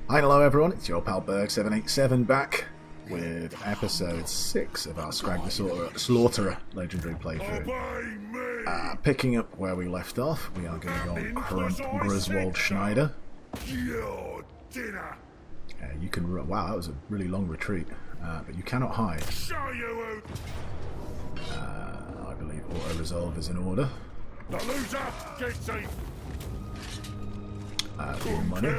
Hi, hello everyone, it's your pal Berg787 back with episode 6 of our Skrag the Slaughterer legendary playthrough. Picking up where we left off, we are going to go on Crump Griswold Schneider. Your dinner. You can run. Wow, that was a really long retreat, but you cannot hide. Show you I believe auto-resolve is in order. the loser gets a Money.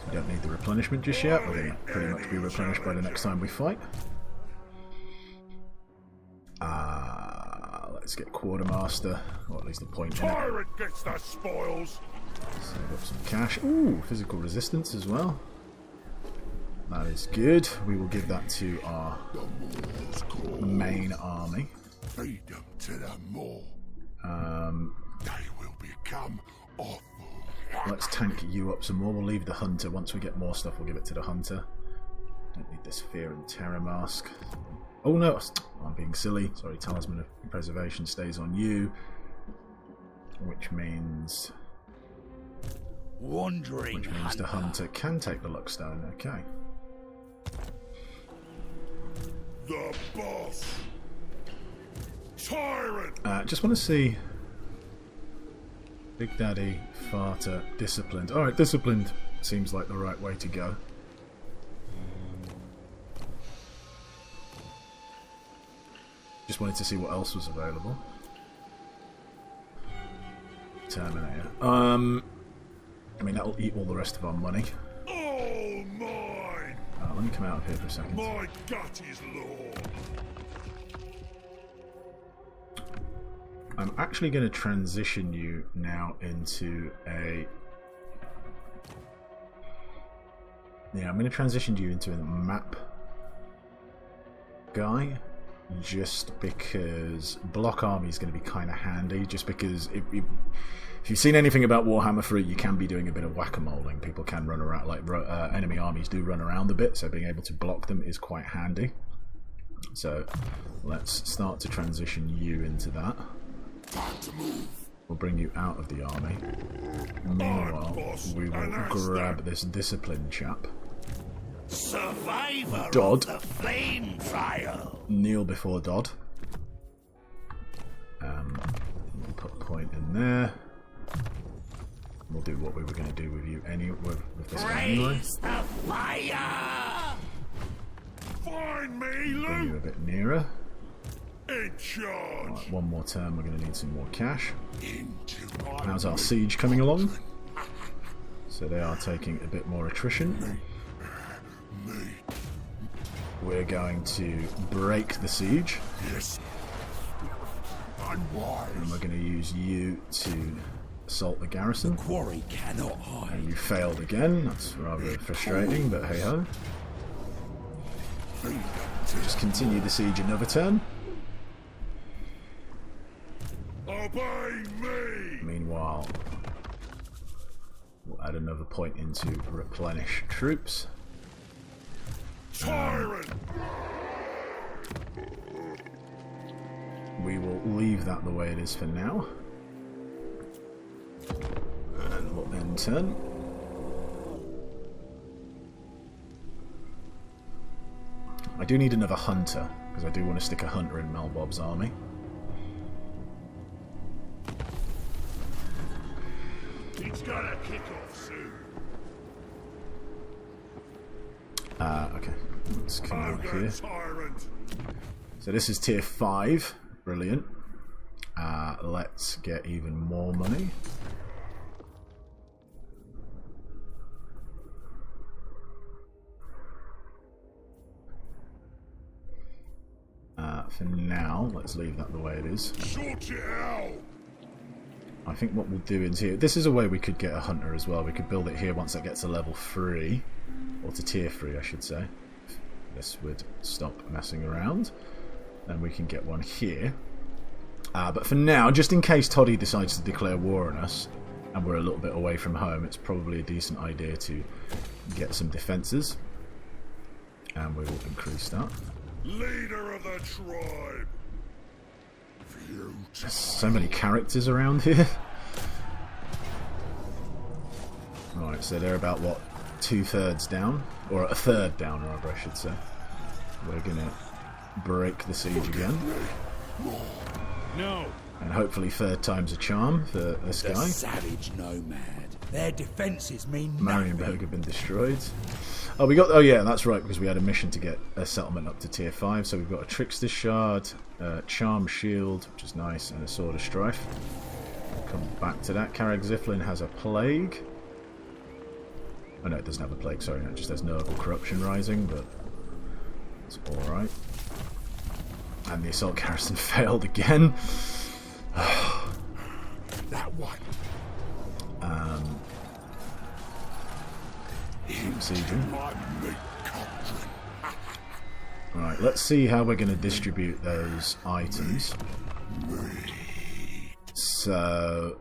We don't need the replenishment just yet. We're going to pretty much be replenished by the next time we fight. Let's get Quartermaster, or at least a point in it. tyrant gets the spoils. Save up some cash. Ooh, physical resistance as well. That is good. We will give that to our main army. Feed them to the maw. They will become awful. Let's tank you up some more. We'll leave the hunter. Once we get more stuff, we'll give it to the hunter. Don't need this fear and terror mask. Oh no, I'm being silly. Sorry, Talisman of Preservation stays on you. Which means the hunter can take the Luckstone. Okay. The boss. Tyrant. Just want to see Big Daddy, Farter, Disciplined. Alright, Disciplined seems like the right way to go. Just wanted to see what else was available. Terminator. I mean, that'll eat all the rest of our money. All mine. Let me come out of here for a second. My gut is law. I'm actually going to transition you now into a... Yeah, I'm going to transition you into a map guy, just because block army is going to be kind of handy, just because if you've seen anything about Warhammer 3, you can be doing a bit of whack-a-moling. People can run around, like enemy armies do run around a bit, so being able to block them is quite handy. So let's start to transition you into that. We'll bring you out of the army. Meanwhile, we will grab this disciplined chap. Survivor Dodd. of the flame trial. Kneel before Dodd. We'll put a point in there. We'll do what we were going to do with you with this guy anyway. Raise the fire. Find me, Bring you Luke. a bit nearer. In charge. Right, one more turn, we're going to need some more cash. Into How's our siege coming along? So they are taking a bit more attrition. We're going to break the siege. Yes. I'm wise. And we're going to use you to assault the garrison. Quarry cannot hide. And you failed again. That's rather frustrating, but hey ho. Just continue the siege another turn. Obey me. Meanwhile, we'll add another point into replenish troops. Tyrant. We will leave that the way it is for now. And we'll end turn. I do need another hunter, because I do want to stick a hunter in Melbob's army. He's gonna kick off soon. Okay, let's come out here. Tyrant. So this is tier 5, brilliant. Let's get even more money. For now, let's leave that the way it is. Sort it out. I think what we'll do is here, this is a way we could get a hunter as well. We could build it here once that gets to level 3, or to tier 3 I should say. This would stop messing around. Then we can get one here. But for now, just in case Toddy decides to declare war on us, and we're a little bit away from home, it's probably a decent idea to get some defences. And we will increase that. Leader of the tribe. There's so many characters around here. Right, so they're about, what, 2/3 down? Or a third down, rather, I should say. We're going to break the siege again. No. And hopefully third time's a charm for this guy. Savage nomad. Their defences mean Marienburg nothing. have been destroyed. Oh, we got. Oh, yeah, that's right, because we had a mission to get a settlement up to tier 5. So we've got a Trickster Shard, Charm Shield, which is nice, and a Sword of Strife. We'll come back to that. Karag Ziflin has a Plague. Oh, no, it doesn't have a Plague, sorry. No, it just has Noble Corruption Rising, but it's alright. And the Assault Garrison failed again. That one. Keep sieging. My meat cauldron. Right, let's see how we're going to distribute those items. So,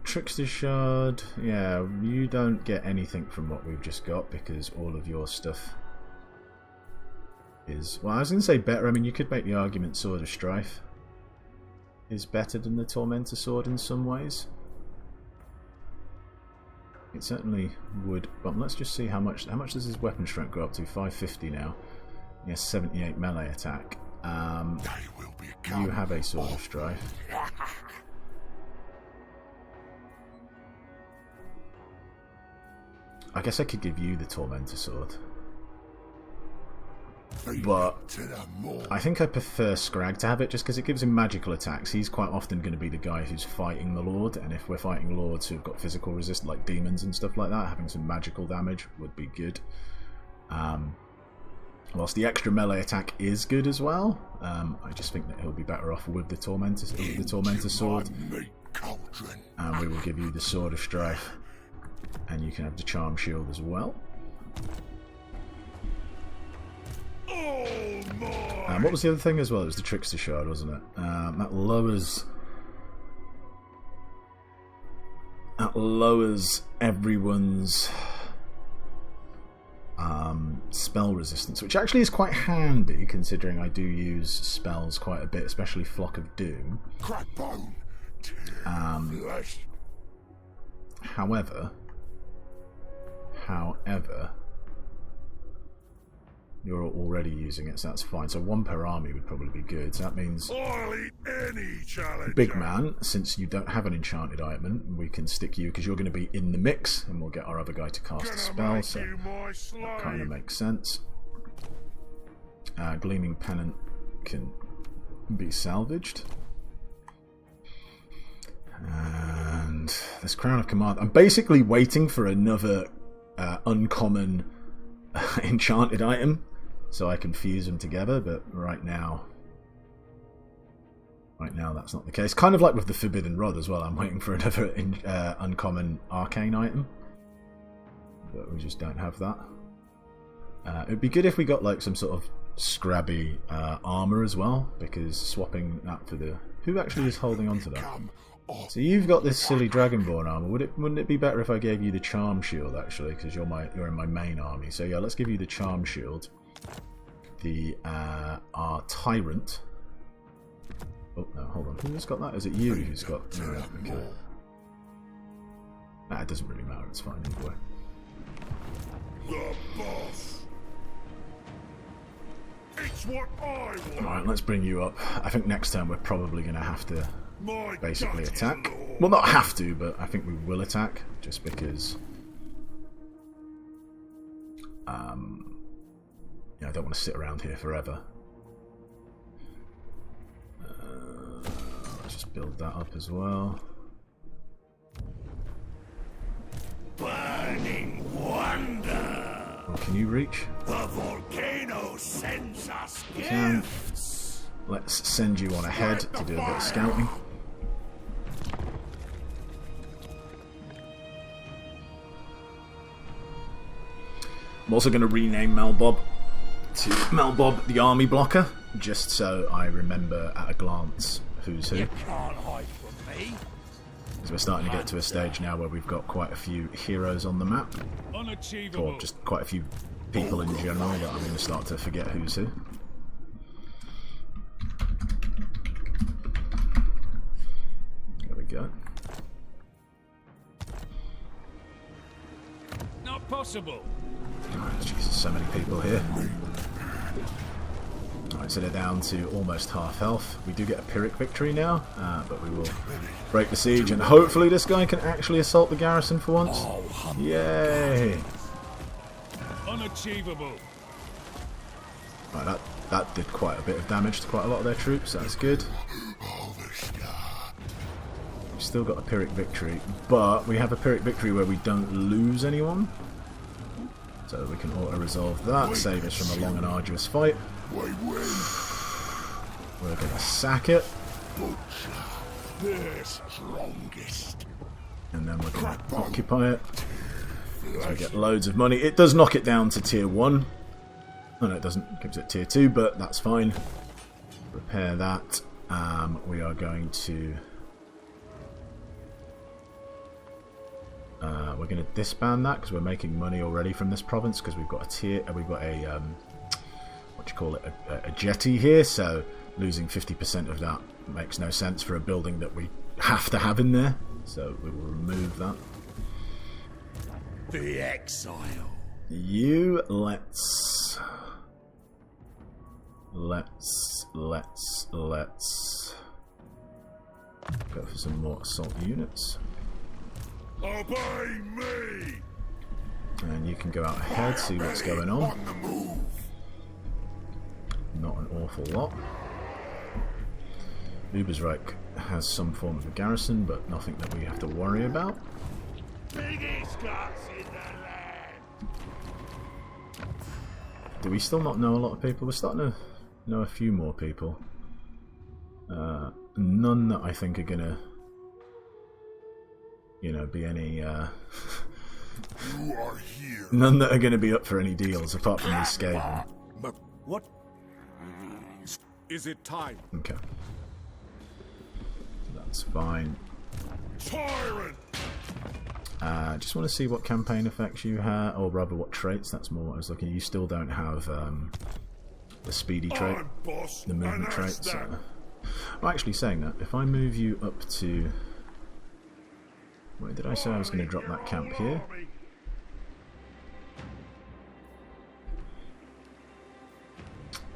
Trickster Shard, yeah, you don't get anything from what we've just got because all of your stuff is... Well, I was going to say better. I mean, you could make the argument Sword of Strife is better than the Tormentor Sword in some ways. It certainly would, but let's just see how much does his weapon strength go up to? 550 now. He has 78 melee attack. You have a Sword of Strife. I guess I could give you the Tormentor Sword. But I think I prefer Skrag to have it just because it gives him magical attacks. He's quite often going to be the guy who's fighting the Lord, and if we're fighting Lords who've got physical resistance like demons and stuff like that, having some magical damage would be good. Whilst the extra melee attack is good as well, I just think that he'll be better off with the Tormentor Sword. And we will give you the Sword of Strife, and you can have the Charm Shield as well. What was the other thing as well? It was the Trickster Shard, wasn't it? That lowers everyone's spell resistance, which actually is quite handy considering I do use spells quite a bit, especially Flock of Doom. However, you're already using it, so that's fine. So 1 per army would probably be good. So that means Big Man, since you don't have an enchanted item, we can stick you because you're going to be in the mix, and we'll get our other guy to cast a spell. So that kind of makes sense. Gleaming Pennant can be salvaged. And this Crown of Command. I'm basically waiting for another uncommon enchanted item so I can fuse them together, but right now that's not the case. Kind of like with the Forbidden Rod as well, I'm waiting for another uncommon arcane item, but we just don't have that. It would be good if we got like some sort of scrabby armor as well, because swapping that for the... Who actually is holding on to that? So you've got this silly Dragonborn armor. Wouldn't it be better if I gave you the Charm Shield actually, because you're in my main army? So yeah, let's give you the Charm Shield. Our Tyrant. Oh no, hold on. Who's got that? Is it you who's got? Right, okay. Nah, it doesn't really matter. It's fine either way. The boss. It's what I want. Alright, let's bring you up. I think next turn we're probably going to have to basically attack. Well, not have to, but I think we will attack, just because I don't want to sit around here forever. Let's just build that up as well. Burning wonder. Oh, can you reach? The volcano sends us Can. gifts. Let's send you on ahead to do a bit of scouting. I'm also going to rename Melbob to Melbob the Army Blocker, just so I remember at a glance who's who. You can't hide from me. Because we're starting to get to a stage now where we've got quite a few heroes on the map, Unachievable. or just quite a few people in general that I'm going to start to forget who's who. There we go. possible. Oh, Jesus, so many people here. Alright, so they're down to almost half health. We do get a Pyrrhic victory now, but we will break the siege, and hopefully this guy can actually assault the garrison for once. Yay! Unachievable. Right, that did quite a bit of damage to quite a lot of their troops. That's good. We've still got a Pyrrhic victory, but we have a Pyrrhic victory where we don't lose anyone. So we can auto-resolve that, save us from a long and arduous fight. We're going to sack it. And then we're going to occupy it. So we get loads of money. It does knock it down to tier 1. Oh no, it doesn't. It gives it tier 2, but that's fine. Repair that. We are going to... we're going to disband that because we're making money already from this province because we've got a tier... we've got a... what do you call it? A jetty here, so losing 50% of that makes no sense for a building that we have to have in there. So we will remove that. The exile. You let's go for some more assault units. Obey me. And you can go out ahead, see what's going on. Not an awful lot. Ubersreich has some form of a garrison, but nothing that we have to worry about. Do we still not know a lot of people? We're starting to know a few more people. None that I think are gonna, you know, be any. You are here. None that are gonna be up for any deals apart from these Skaven. But what? Is it time? Okay. That's fine. Tyrant. Just want to see what campaign effects you have, or rather what traits. That's more what I was looking. You still don't have the speedy trait, the movement trait. So. Well, actually, saying that, if I move you up to, where did I say I was going to drop that camp here?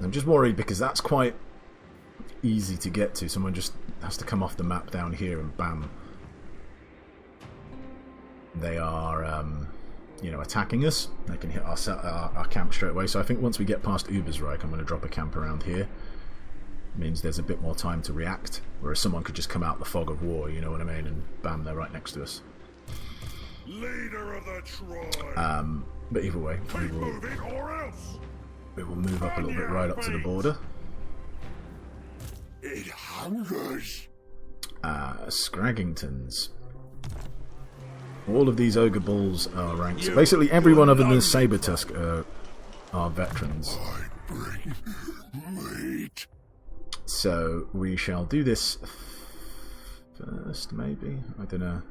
I'm just worried because that's quite easy to get to. Someone just has to come off the map down here and bam. They are, you know, attacking us. They can hit our camp straight away. So I think once we get past Ubersreich, I'm going to drop a camp around here. It means there's a bit more time to react. Whereas someone could just come out the fog of war, you know what I mean, and bam, they're right next to us. Leader of the tribe. But either way, we will move up a little bit right up to the border. It hungers. Scraggingtons. All of these ogre bulls are ranked. So basically, everyone other than Sabertusk are veterans. I bring meat. So we shall do this first, maybe. I don't know.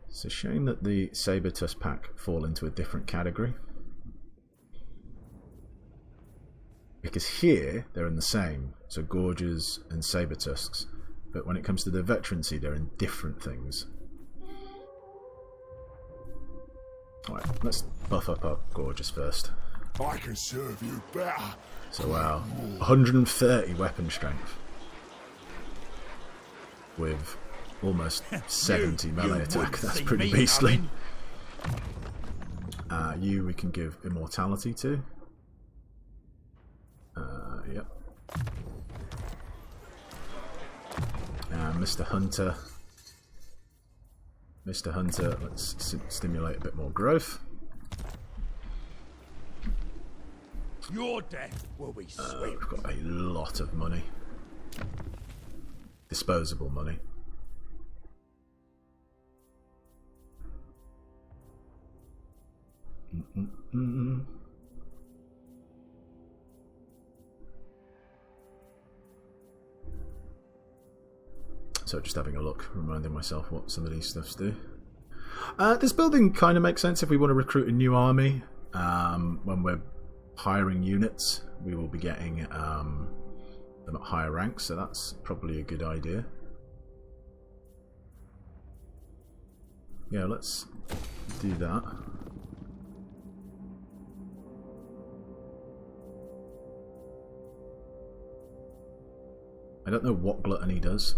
It's a shame that the Sabertusk pack fall into a different category. Because here, they're in the same. So Gorges and Sabertusks. But when it comes to the veterancy, they're in different things. Alright, let's buff up our Gorges first. I can serve you better. So wow, 130 weapon strength. With almost 70 melee attack. That's pretty beastly. You we can give immortality to. Yep. Mr. Hunter. Mr. Hunter, let's stimulate a bit more growth. Your death will be sweet. We've got a lot of money. Disposable money. So just having a look, reminding myself what some of these stuffs do. This building kind of makes sense if we want to recruit a new army. When we're hiring units, we will be getting them at higher ranks, so that's probably a good idea. Yeah, let's do that. I don't know what gluttony does.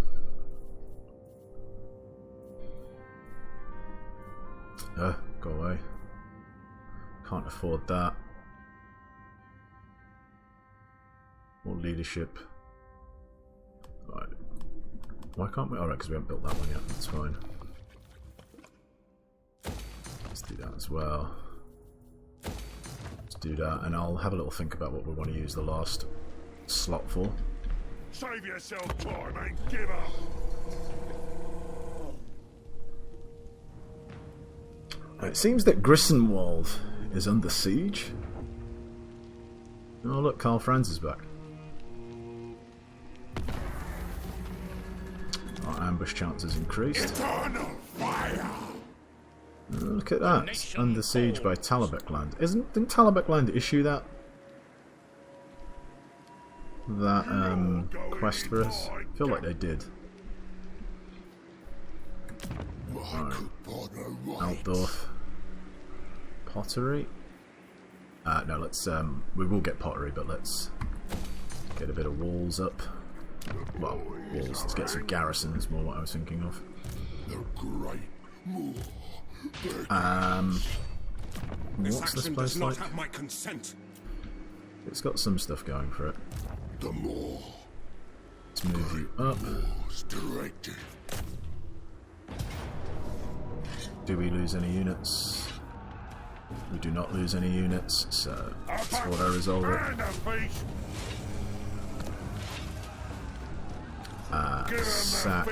Go away. Can't afford that. More leadership. Right. Why can't we? Alright, because we haven't built that one yet. That's fine. Let's do that as well. Let's do that, and I'll have a little think about what we want to use the last slot for. Save yourself time and give up. It seems that Grissenwald is under siege. Oh look, Karl Franz is back. Our ambush chance has increased. Eternal fire. Look at that. It's under siege by Talabek Land. Didn't Talabek Land issue that quest for us? I feel like they did. Right. Altdorf. Pottery. No, let's we will get pottery, but let's get a bit of walls up. Well, walls. Let's get some garrisons. More what I was thinking of. What's this place like? Have my consent. It's got some stuff going for it. The more. Let's move you up. Directed. Do we lose any units? We do not lose any units, so that's what I resolve it. Sack.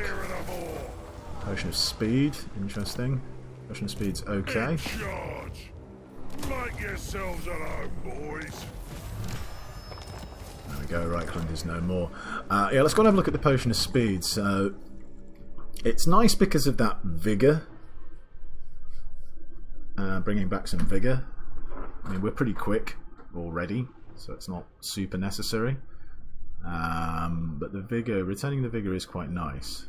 Potion of speed, interesting. Potion of speed's okay. Make yourselves at home, boys. There we go, Reichland is no more. Yeah, let's go and have a look at the potion of speed. So it's nice because of that vigour. Bringing back some vigour. I mean, we're pretty quick already, so it's not super necessary. But the vigour, returning the vigour is quite nice.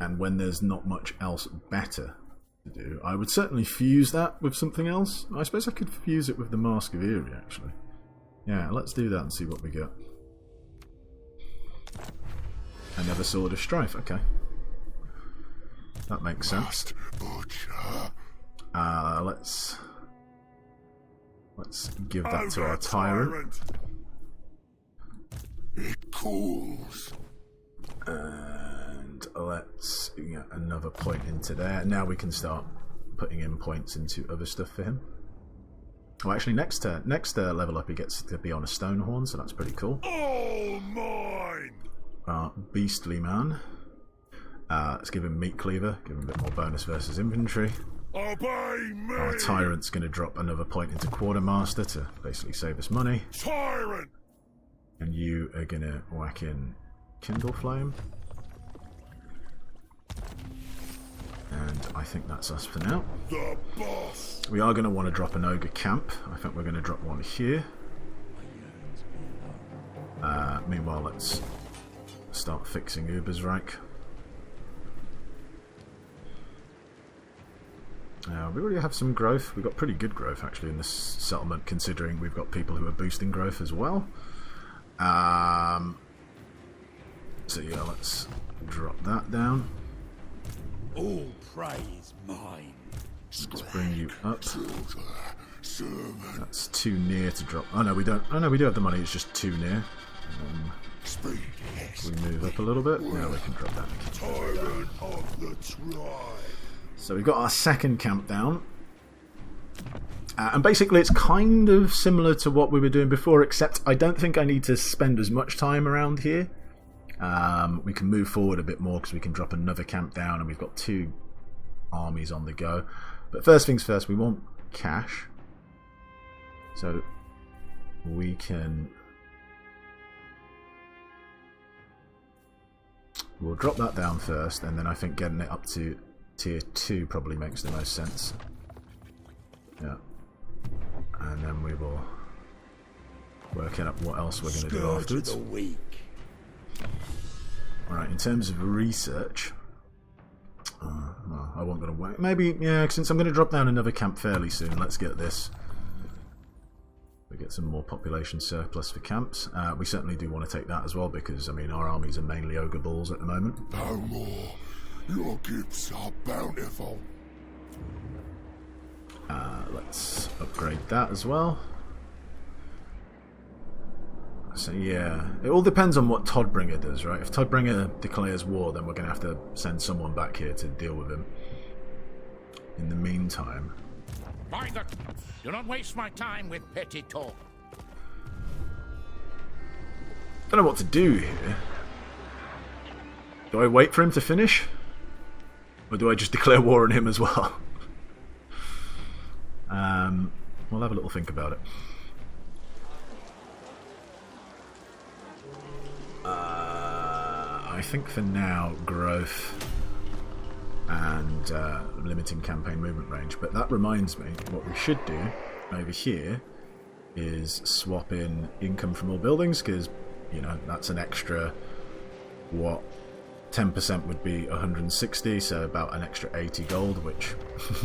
And when there's not much else better to do, I would certainly fuse that with something else. I suppose I could fuse it with the Mask of Eerie, actually. Yeah, let's do that and see what we get. Another Sword of Strife, okay. That makes sense. Let's give that to our tyrant. It cools. And let's get another point into there. Now we can start putting in points into other stuff for him. Well, actually, next level up, he gets to be on a Stonehorn, so that's pretty cool. All mine. Beastly Man. Let's give him Meat Cleaver, give him a bit more bonus versus infantry. Obey me. Our tyrant's going to drop another point into Quartermaster to basically save us money. Tyrant. And you are going to whack in Kindle Flame. And I think that's us for now. The boss. We are going to want to drop an Ogre Camp. I think we're going to drop one here. Meanwhile, let's start fixing Ubersreich. We already have some growth. We've got pretty good growth actually in this settlement, considering we've got people who are boosting growth as well. So yeah, let's drop that down. All praise mine. Let's bring you up. That's too near to drop. Oh no, we don't. Oh no, we do have the money. It's just too near. We move up a little bit. Now we can drop that. Tyrant of the tribe. So we've got our second camp down. And basically it's kind of similar to what we were doing before, except I don't think I need to spend as much time around here. We can move forward a bit more because we can drop another camp down and we've got 2 armies on the go. But first things first, we want cash. So we can... We'll drop that down first, and then I think getting it up to Tier 2 probably makes the most sense. Yeah. And then we will work out what else we're going to do afterwards. Alright, in terms of research, well, I wasn't going to wait. Maybe, yeah, since I'm going to drop down another camp fairly soon, let's get this. We get some more population surplus for camps. We certainly do want to take that as well because, I mean, our armies are mainly ogre balls at the moment. No more. Your gifts are bountiful. Let's upgrade that as well. So yeah, it all depends on what Toddbringer does, right? If Toddbringer declares war, then we're going to have to send someone back here to deal with him. In the meantime... Neither. Do not waste my time with petty talk. I don't know what to do here. Do I wait for him to finish? Or do I just declare war on him as well? We'll have a little think about it. I think for now, growth and limiting campaign movement range. But that reminds me, what we should do over here is swap in income from all buildings, because, you know, that's an extra, what, 10% would be 160, so about an extra 80 gold, which,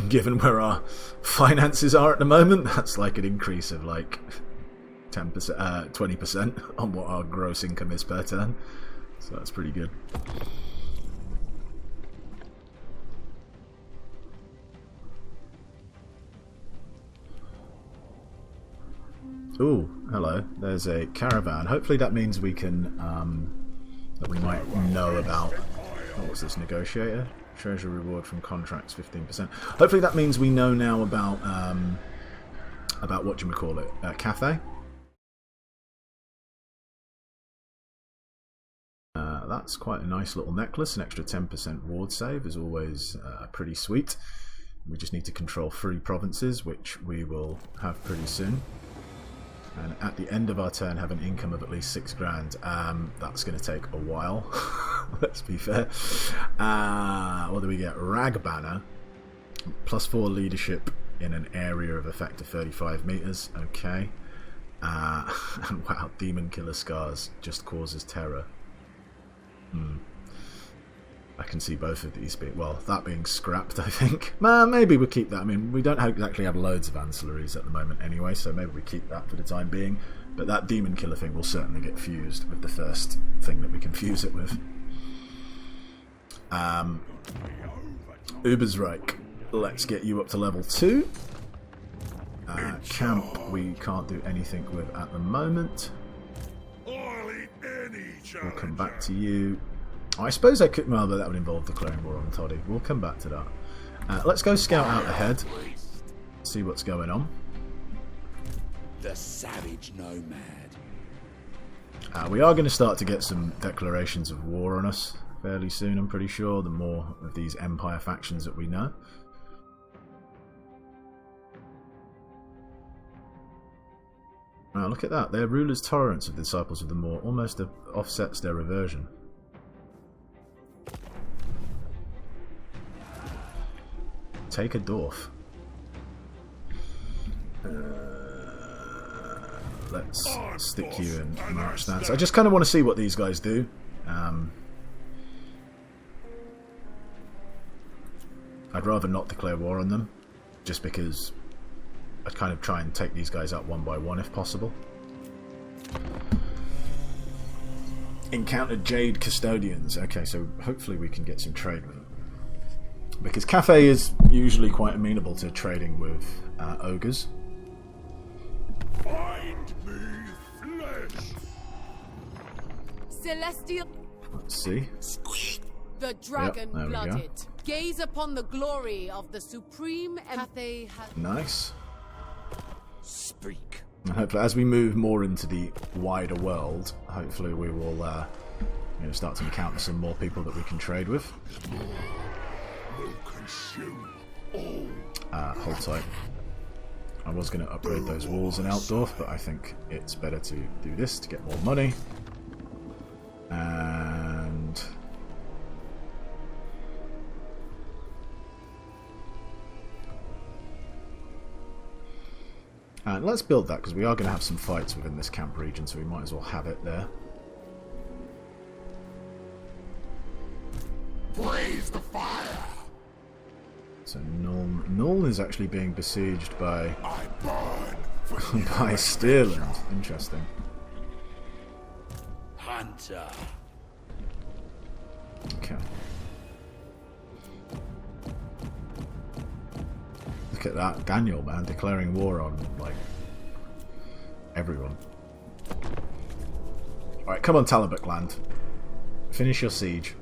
given where our finances are at the moment, that's like an increase of like 10%, 20% on what our gross income is per turn. So that's pretty good. Ooh, hello. There's a caravan. Hopefully that means we can, that we might know about... What was this, negotiator? Treasure reward from contracts, 15%. Hopefully that means we know now about whatchamacallit, cafe. That's quite a nice little necklace. An extra 10% ward save is always pretty sweet. We just need to control 3 provinces, which we will have pretty soon. And at the end of our turn have an income of at least 6 grand. That's going to take a while, let's be fair. What do we get? Rag Banner. +4 leadership in an area of effect of 35 meters. Okay. Wow, Demon Killer Scars just causes terror. I can see both of these being, well, that being scrapped, I think. Maybe we'll keep that. I mean, we don't exactly have loads of ancillaries at the moment anyway, so maybe we keep that for the time being. But that Demon Killer thing will certainly get fused with the first thing that we can fuse it with. Ubersreich. Let's get you up to level 2. Camp we can't do anything with at the moment. We'll come back to you. I suppose I could... Well, but that would involve declaring war on Toddy. We'll come back to that. Let's go scout out ahead. See what's going on. The savage nomad. We are going to start to get some declarations of war on us fairly soon, I'm pretty sure. The more of these Empire factions that we know. Wow, look at that. Their ruler's tolerance of the Disciples of the Maw almost offsets their aversion. Take a dwarf. Let's stick you in march stance. I just kind of want to see what these guys do. I'd rather not declare war on them, just because I'd kind of try and take these guys out one by one if possible. Encountered Jade Custodians. Okay, so hopefully we can get some trade with them. Because Cafe is usually quite amenable to trading with ogres. Find me flesh. Celestial. Let's see. The dragon Yep, blooded. Gaze upon the glory of the supreme Cathay. Nice. Speak. And hopefully, as we move more into the wider world, hopefully we will start to encounter some more people that we can trade with. Hold tight. I was going to upgrade those walls in Altdorf, but I think it's better to do this to get more money. And let's build that, because we are going to have some fights within this camp region, so we might as well have it there. Blaze the fire. So Null is actually being besieged by I burn for by Steerland. Interesting. Hunter. Okay. Look at that, Daniel, man, declaring war on like everyone. All right, come on, Talabuk land, finish your siege.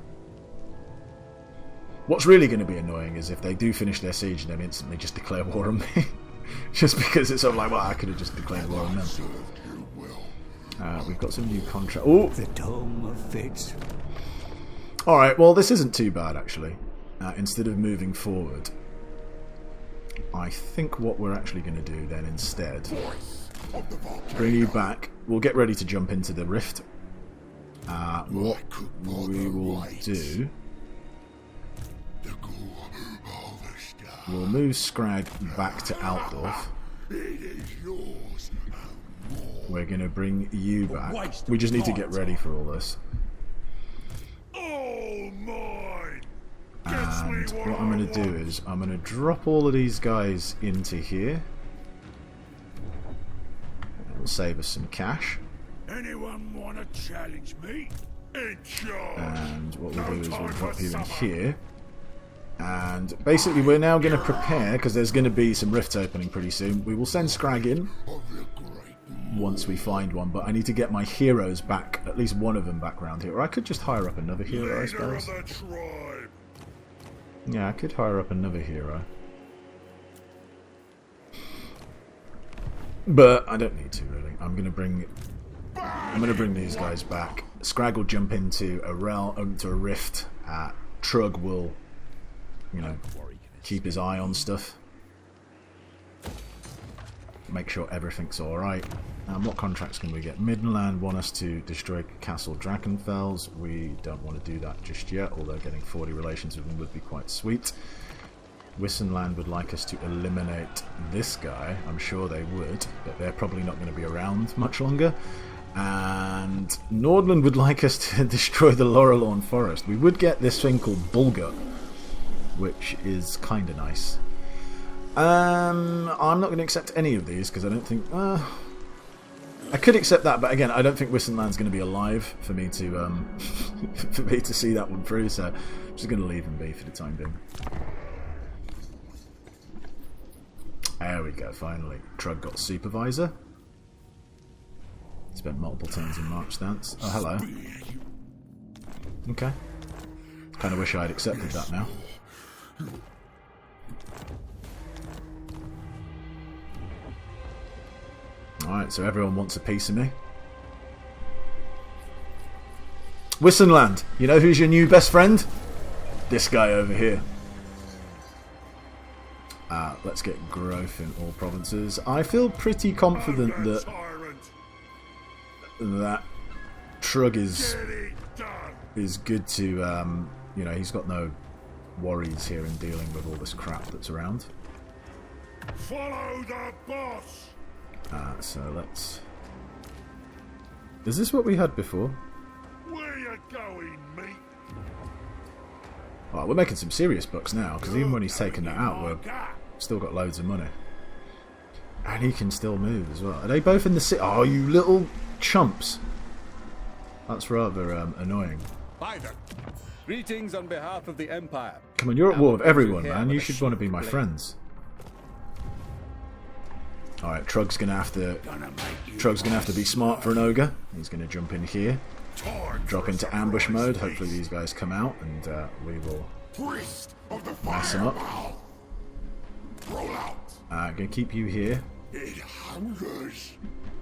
What's really going to be annoying is if they do finish their siege and then instantly just declare war on me. Just because it's sort of like, well, I could have just declared war on them. We've got some new contract. Oh, The Dome of Fates. all right. Well, this isn't too bad actually. Instead of moving forward, I think what we're actually going to do then instead, bring you back. We'll get ready to jump into the rift. What we will do, we'll move Skrag back to Altdorf. We're going to bring you back. We just need to get ready for all this. all mine. And what I'm going to do is I'm going to drop all of these guys into here. It'll save us some cash. Anyone want to challenge me? In charge. And what we'll do is we'll drop you in here. And basically we're now going to prepare, because there's going to be some rifts opening pretty soon. We will send Skrag in once we find one, but I need to get my heroes back, at least one of them back around here. Or I could just hire up another hero, I suppose. Yeah, I could hire up another hero. But I don't need to really. I'm gonna bring these guys back. Skrag will jump into a rift. Trug will, you know, keep his eye on stuff. Make sure everything's alright. What contracts can we get? Midland want us to destroy Castle Drakenfels. We don't want to do that just yet, although getting 40 relations with them would be quite sweet. Wissenland would like us to eliminate this guy. I'm sure they would, but they're probably not going to be around much longer. And Nordland would like us to destroy the Laurelorn Forest. We would get this thing called Bulgur, which is kind of nice. I'm not going to accept any of these because I don't think... I could accept that, but again, I don't think Wissenland's going to be alive for me to for me to see that one through. So I'm just going to leave him be for the time being. There we go. Finally, Trug got supervisor. Spent multiple turns in march stance. Oh, hello. Okay. Kind of wish I'd accepted that now. Alright, so everyone wants a piece of me. Wissenland, you know who's your new best friend? This guy over here. Let's get growth in all provinces. I feel pretty confident that Trug is good to, you know, he's got no worries here in dealing with all this crap that's around. Follow the boss. So let's... Is this what we had before? Where you going, mate? Well, we're making some serious bucks now, because even when he's taken that out, we've still got loads of money. And he can still move as well. Are they both in the city? Oh, you little chumps. That's rather annoying. Greetings on behalf of the Empire. Come on, you're at war with everyone, man. You should want to be my friends. Alright, Trug's gonna have to be smart for an ogre. He's gonna jump in here, drop into ambush mode. Hopefully these guys come out and we will mess them up. Gonna keep you here.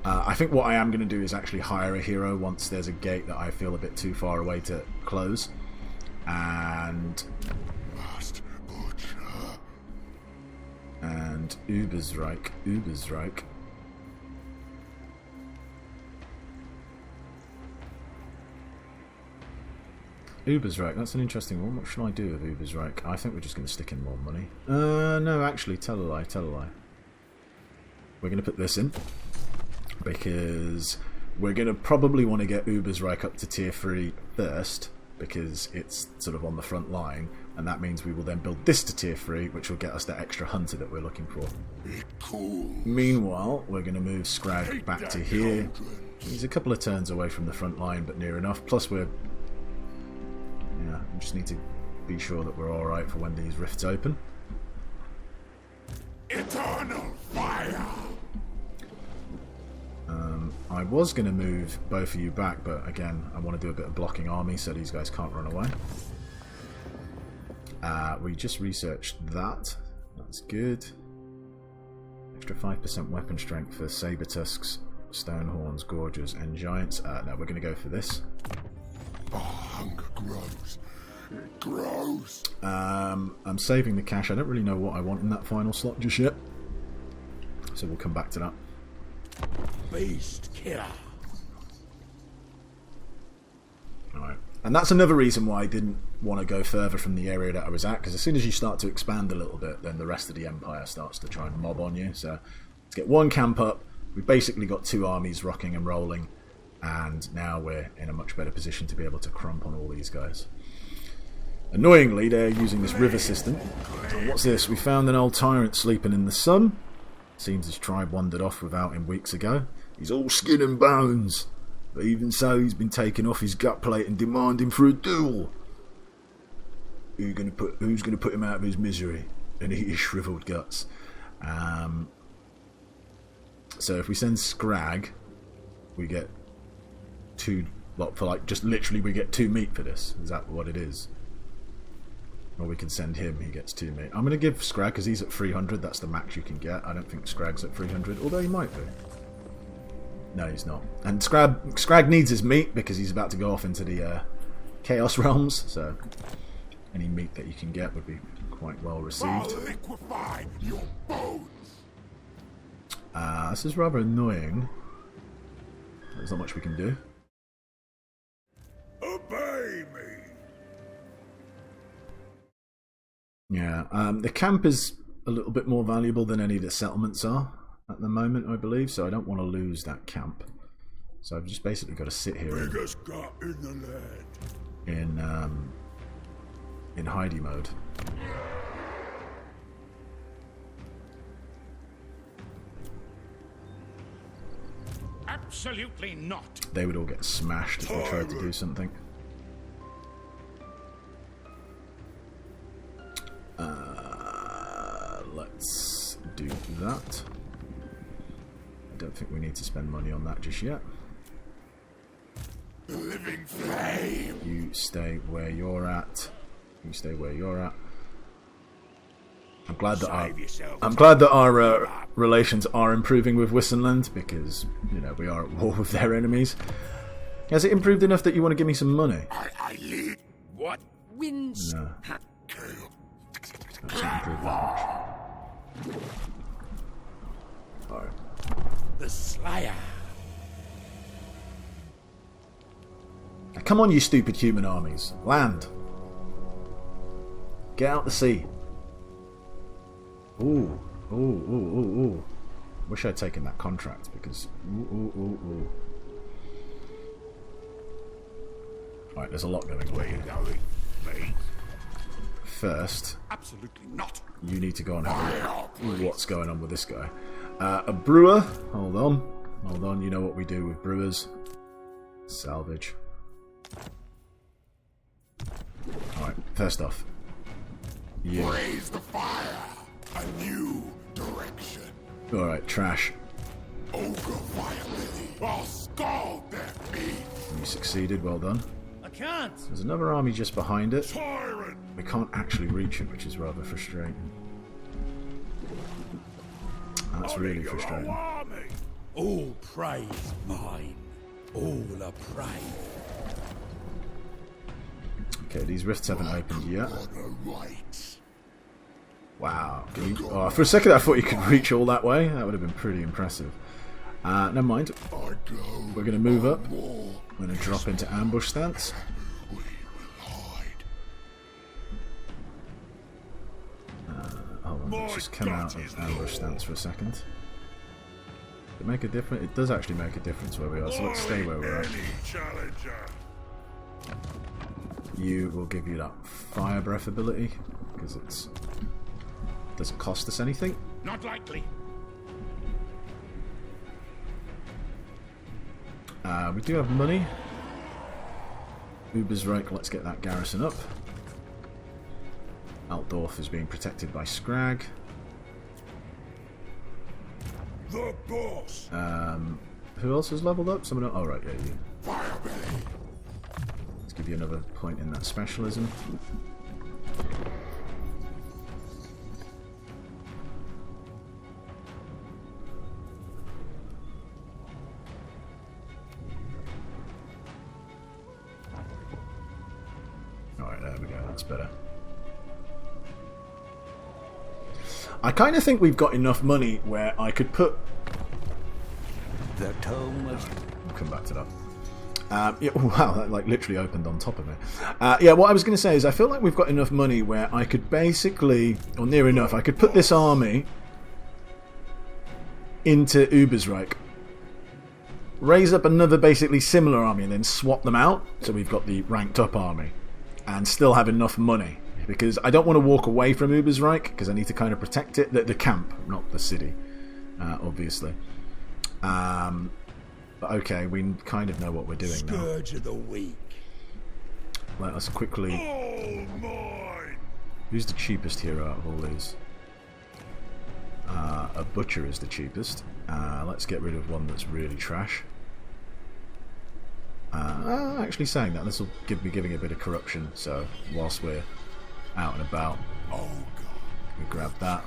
I think what I am gonna do is actually hire a hero once there's a gate that I feel a bit too far away to close. And Ubersreich. Ubersreich, that's an interesting one. What should I do with Ubersreich? I think we're just going to stick in more money. No, actually, tell a lie. We're going to put this in, because we're going to probably want to get Ubersreich up to tier 3 first, because it's sort of on the front line. And that means we will then build this to tier 3, which will get us that extra hunter that we're looking for. Meanwhile, we're going to move Skrag back to here. He's a couple of turns away from the front line, but near enough. Plus we're... yeah, we just need to be sure that we're alright for when these rifts open. Eternal fire! I was going to move both of you back, but again, I want to do a bit of blocking army so these guys can't run away. We just researched that. That's good. Extra 5% weapon strength for saber tusks, stonehorns, gorgers, and giants. No, we're going to go for this. Oh, hunger grows. It grows. I'm saving the cash. I don't really know what I want in that final slot just yet, so we'll come back to that. Beast killer. Alright. And that's another reason why I didn't want to go further from the area that I was at, because as soon as you start to expand a little bit, then the rest of the Empire starts to try and mob on you. So let's get one camp up. We've basically got 2 armies rocking and rolling, and now we're in a much better position to be able to crump on all these guys. Annoyingly, they're using this river system. And what's this? We found an old tyrant sleeping in the sun. Seems his tribe wandered off without him weeks ago. He's all skin and bones, but even so, he's been taking off his gut plate and demanding for a duel. Who's going to put him out of his misery and eat his shriveled guts? So if we send Skrag, we get 2. Well, for like just literally, we get 2 meat for this. Is that what it is? Or we can send him, he gets 2 meat. I'm going to give Skrag, because he's at 300, that's the max you can get. I don't think Skrag's at 300, although he might be. No, he's not. And Skrag needs his meat, because he's about to go off into the Chaos Realms, so any meat that you can get would be quite well received. I'll liquefy your bones. This is rather annoying. There's not much we can do. Obey me. Yeah, the camp is a little bit more valuable than any of the settlements are at the moment, I believe, so I don't want to lose that camp. So I've just basically got to sit here Biggest gut in the land. in Heidi mode. Absolutely not. They would all get smashed if we tried to do something. Let's do that. I don't think we need to spend money on that just yet. Living flame. You stay where you're at. You stay where you're at. I'm glad that our relations are improving with Wissenland, because you know we are at war with their enemies. Has it improved enough that you want to give me some money? I lead. What? Wind. No, hasn't improved that much. Alright. The Slayer. Now, come on, you stupid human armies. Land. Get out the sea. Ooh. Ooh, ooh, ooh, ooh. Wish I'd taken that contract, because... Ooh, ooh, ooh, ooh. Alright, there's a lot going on here. First... Absolutely not. You need to go and have a look what's going on with this guy. A brewer. Hold on. Hold on. You know what we do with brewers. Salvage. Alright, first off. You. Raise the fire. A new direction. Alright, trash. Ogre viability. I'll scald their feet. You succeeded, well done. I can't. There's another army just behind it. Tyrant. We can't actually reach it, which is rather frustrating. That's really frustrating. Army. All praise mine. All a praise. Okay, these rifts haven't opened yet. Honor rights. Wow. Oh, for a second I thought you could reach all that way. That would have been pretty impressive. Never mind. I go. We're going to move up. War. We're going to drop into ambush stance. We will hide. Hold on, let's just come out of ambush stance for a second. Does it make a difference? It does actually make a difference where we are, so let's stay where we're at. Any challenger. you, we'll give you that fire breath ability because it doesn't cost us anything. Not likely. We do have money. Ubersreich, let's get that garrison up. Altdorf is being protected by Skrag. The boss. Who else has leveled up? Someone else? Oh, right, yeah, you. Let's give you another point in that specialism. Alright, there we go, that's better. I kind of think we've got enough money where I could put... The tome was... We'll come back to that. Yeah, wow, that like literally opened on top of me. Yeah, what I was going to say is I feel like we've got enough money where I could basically, or near enough, I could put this army into Ubersreich, raise up another basically similar army and then swap them out, so we've got the ranked up army, and still have enough money. Because I don't want to walk away from Ubersreich, because I need to kind of protect it. The camp, not the city, obviously. But okay, we kind of know what we're doing now. Scourge of the weak. Let us quickly... All mine. Who's the cheapest hero out of all these? A butcher is the cheapest. Let's get rid of one that's really trash. Actually saying that, this will be giving a bit of corruption, so whilst we're out and about, we grab that.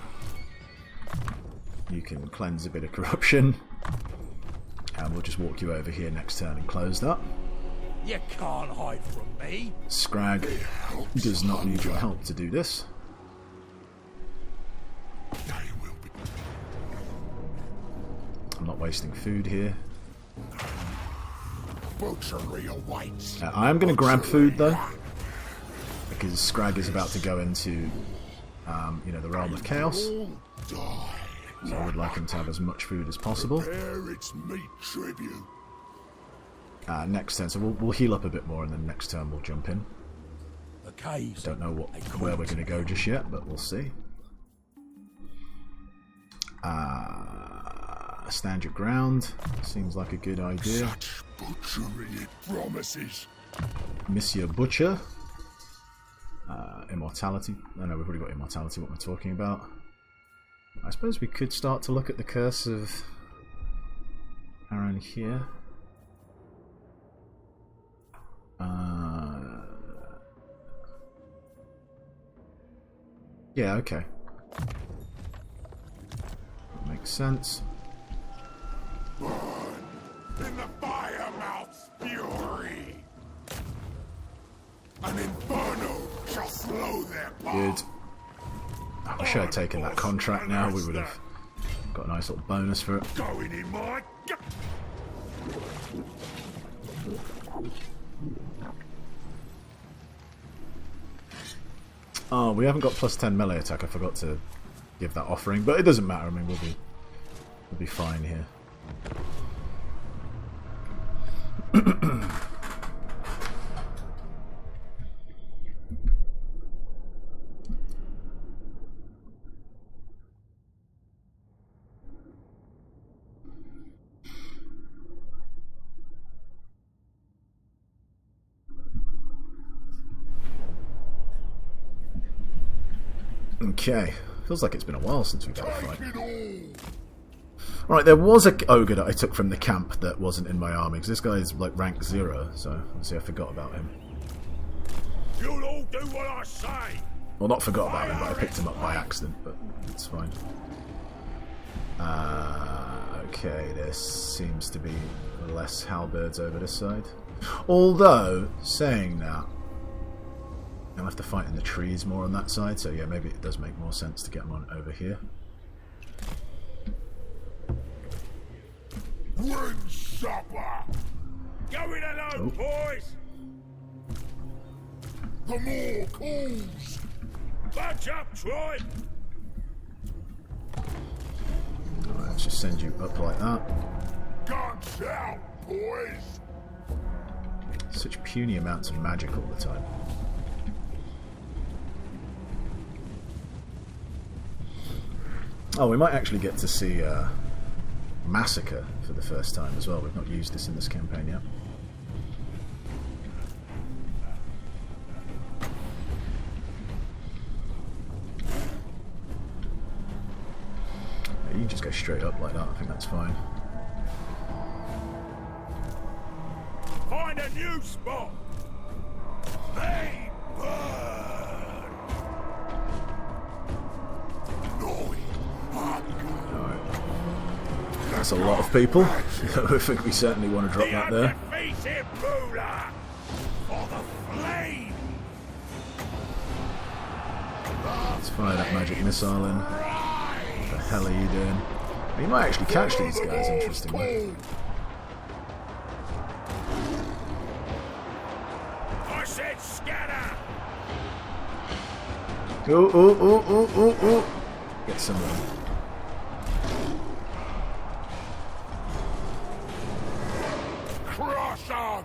You can cleanse a bit of corruption, and we'll just walk you over here next turn and close that. You can't hide from me. Skrag does not need your help to do this. I'm not wasting food here. Butchery awaits. I am going to grab food though, because Skrag is about to go into, you know, the realm of chaos. So I would like him to have as much food as possible. Its meat tribute. Next turn, so we'll heal up a bit more, and then next turn we'll jump in. The caves. Don't know where we're going to go just yet, but we'll see. Stand your ground seems like a good idea. Such butchery it promises. Monsieur Butcher. Immortality. I know we've already got immortality, what we're talking about. I suppose we could start to look at the curse of Aaron here. Yeah, okay. That makes sense. Burn in the fire mouth's fury. An inferno shall slow their path. Good. I wish I had taken that contract now. We would have got a nice little bonus for it. Going in my gut. Oh, we haven't got plus 10 melee attack. I forgot to give that offering, but it doesn't matter. I mean, we'll be fine here. Okay, feels like it's been a while since we've had a fight. Right, there was a ogre that I took from the camp that wasn't in my army, because this guy is like rank 0, so obviously I forgot about him. You'll all do what I say. Well, not forgot about him, but I picked him up by accident, but it's fine. Okay, there seems to be less halberds over this side. Although, saying that, I'll have to fight in the trees more on that side, so yeah, maybe it does make more sense to get them on over here. Ring supper. Going alone, boys. The more calls. Bunch up, Troy. Alright, let's just send you up like that. Guns out, boys. Such puny amounts of magic all the time. Oh, we might actually get to see Massacre for the first time as well. We've not used this in this campaign yet. You can just go straight up like that. I think that's fine. Find a new spot. They burn. Alright. That's a lot of people. I think we certainly want to drop that there. Undefeated ruler for the flame. Let's fire that magic missile in. What the hell are you doing? You might actually catch these guys, interestingly. I said scatter. Ooh, ooh, ooh, ooh, ooh, ooh. Get some of them. Crush on!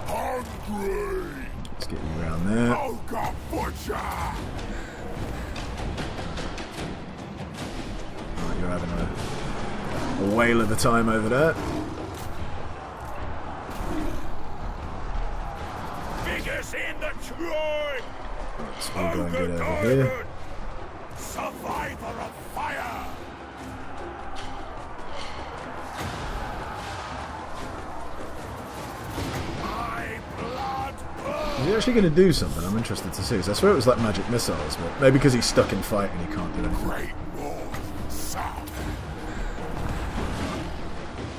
Hungry! Let's get you around there. Ogre Butcher! Right, you're having a whale of a time over there. Figures in the Troy. Let's all go and get over here. Survivor of fire. My blood burns. Is he actually going to do something? I'm interested to see. So I swear it was like magic missiles, but maybe because he's stuck in fight and he can't do anything. Great Lord, sound!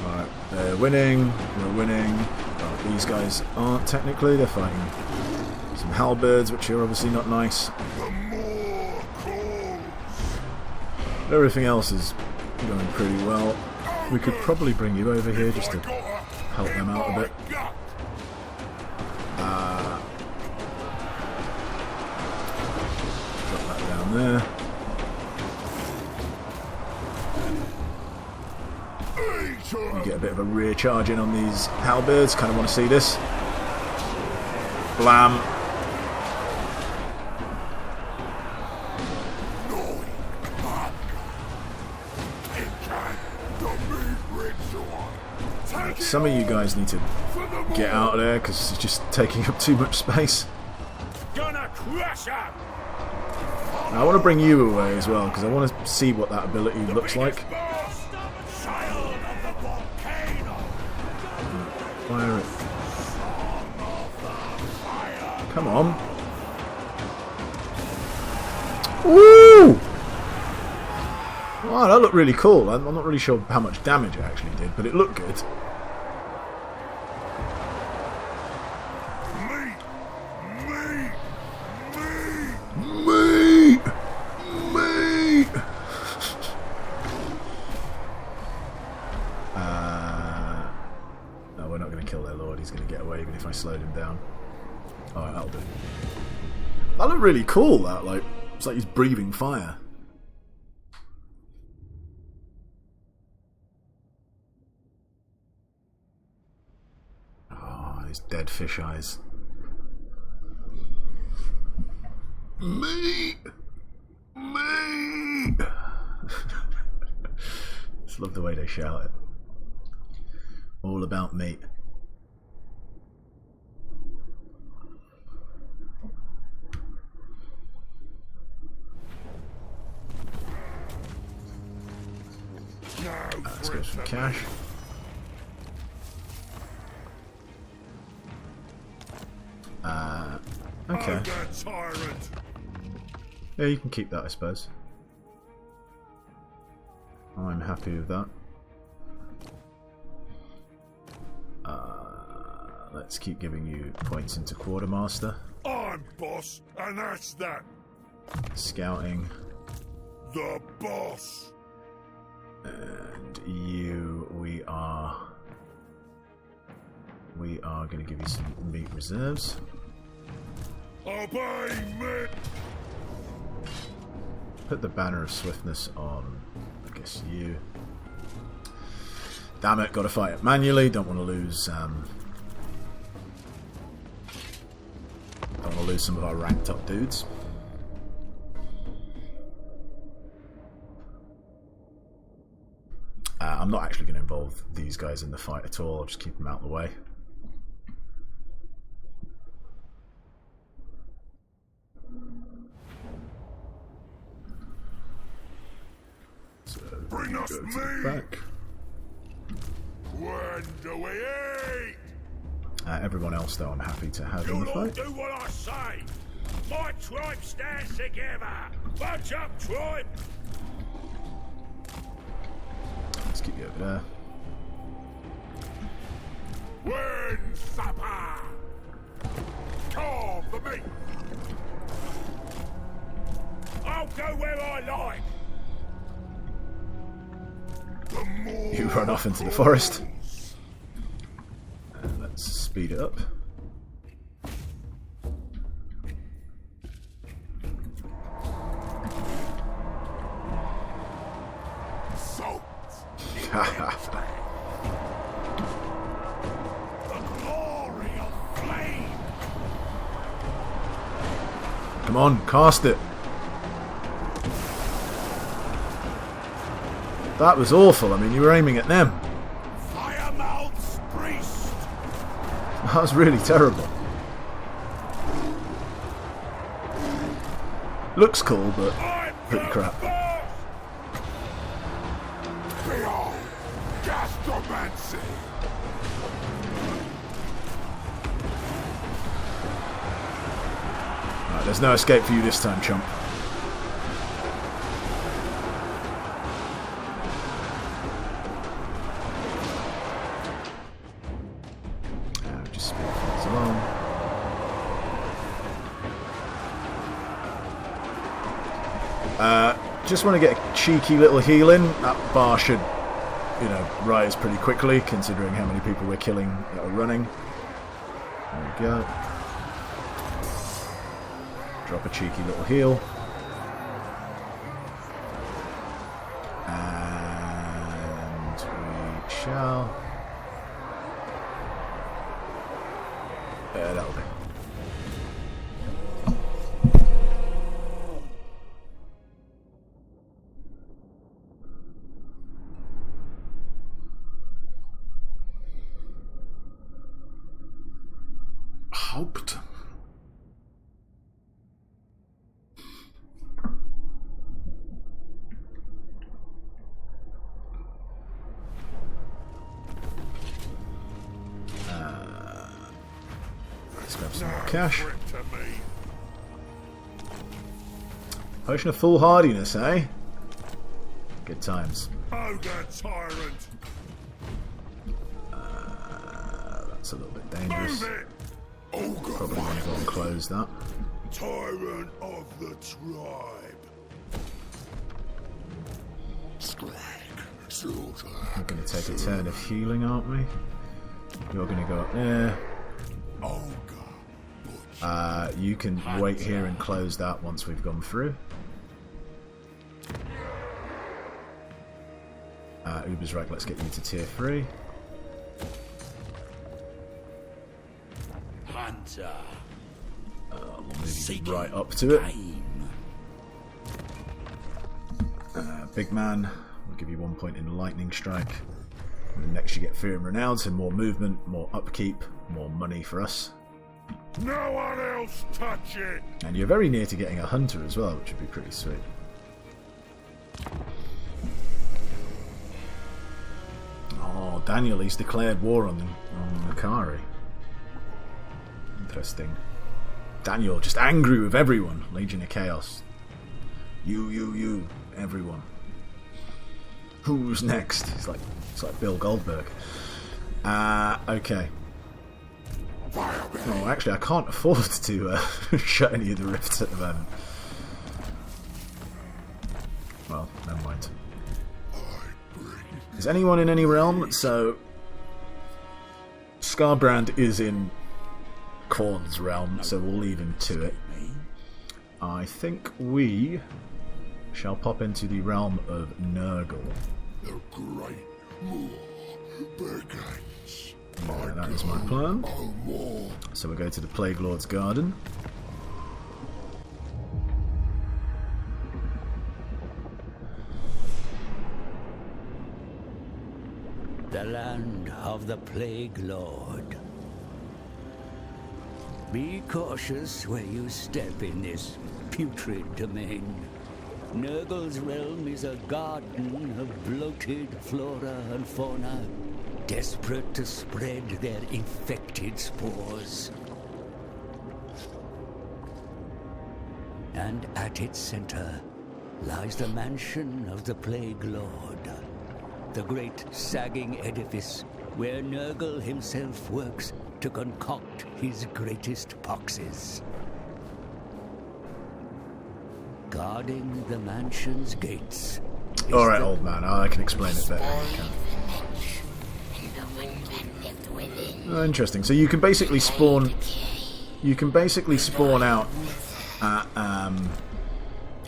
Alright, they're winning. We're winning. Oh, these guys aren't technically. They're fighting some halberds, which are obviously not nice. The more calls! But everything else is going pretty well. We could probably bring you over here just to help them out a bit. Drop that down there. You get a bit of a rear charge in on these halberds. Kind of want to see this. Blam. Some of you guys need to get out of there because it's just taking up too much space. Gonna crush her. I want to bring you away as well because I want to see what that ability looks like. Child of the volcano. Fire it. Come on. Woo! Wow, that looked really cool. I'm not really sure how much damage it actually did, but it looked good. No, we're not going to kill their lord. He's going to get away even if I slowed him down. Alright, that'll do. That looked really cool, that. Like, it's like he's breathing fire. Oh, his dead fish eyes. Meat! Meat! Just love the way they shout it. All about meat. Let's go for cash. Okay. Yeah, you can keep that, I suppose. I'm happy with that. Let's keep giving you points into Quartermaster. I'm boss, and that's that. Scouting. The boss. And you, we are going to give you some meat reserves. Obey me. Put the banner of swiftness on, I guess, you. Damn it, got to fight it manually. Don't want to lose. Don't want to lose some of our ranked up dudes. I'm not actually going to involve these guys in the fight at all. I'll just keep them out of the way. So Bring us go to meat. the back. When do we eat? Everyone else, though, I'm happy to have in the You'll all fight. do what I say. My tribe stands together. Bunch up, tribe. Let's keep you over there. When supper? Carve the meat. I'll go where I like. The more You run off into the forest. And let's speed it up. salt. Haha. The glory of flame. Come on, cast it. That was awful. I mean, you were aiming at them. Firemouth's priest. That was really terrible. Looks cool, but pretty crap. Beyond gastromancy. Right, there's no escape for you this time, chump. Just speed things along. Just want to get a cheeky little heal in. That bar should, you know, rise pretty quickly, considering how many people we're killing that are running. There we go. Drop a cheeky little heal. And we shall... that'll do. Haupt. Let's grab some more cash. To me. Potion of foolhardiness, eh? Good times. Ogre tyrant. That's a little bit Move dangerous. it. Ogre Probably want to go and close that. tyrant of the tribe. Skrag. Slaughter. We're going to take a turn of healing, aren't we? You're going to go up there. Ogre. You can wait here and close that once we've gone through. Uber's right, let's get you to tier 3. Hunter. We'll move you right up to it. Big man, we'll give you 1 point in lightning strike. And then next you get fear and renown, so more movement, more upkeep, more money for us. No one else touch it. And you're very near to getting a hunter as well, which would be pretty sweet. Oh, Daniel, he's declared war on Makari. Interesting. Daniel, just angry with everyone. Legion of Chaos. You, everyone. Who's next? It's like Bill Goldberg. Okay. Oh, actually, I can't afford to shut any of the rifts at the moment. Well, never mind. Is anyone in any realm? So, Skarbrand is in Khorne's realm, so we'll leave him to it. I think we shall pop into the realm of Nurgle. The great Moor begins. Yeah, that is my plan. Oh, more. So we go to the Plague Lord's Garden. the land of the Plague Lord. Be cautious where you step in this putrid domain. Nurgle's realm is a garden of bloated flora and fauna, desperate to spread their infected spores. And at its center lies the mansion of the Plague Lord, the great sagging edifice where Nurgle himself works to concoct his greatest poxes. Guarding the mansion's gates. Alright, old man, I can explain it better. Oh, interesting. So you can basically spawn. You can basically spawn out at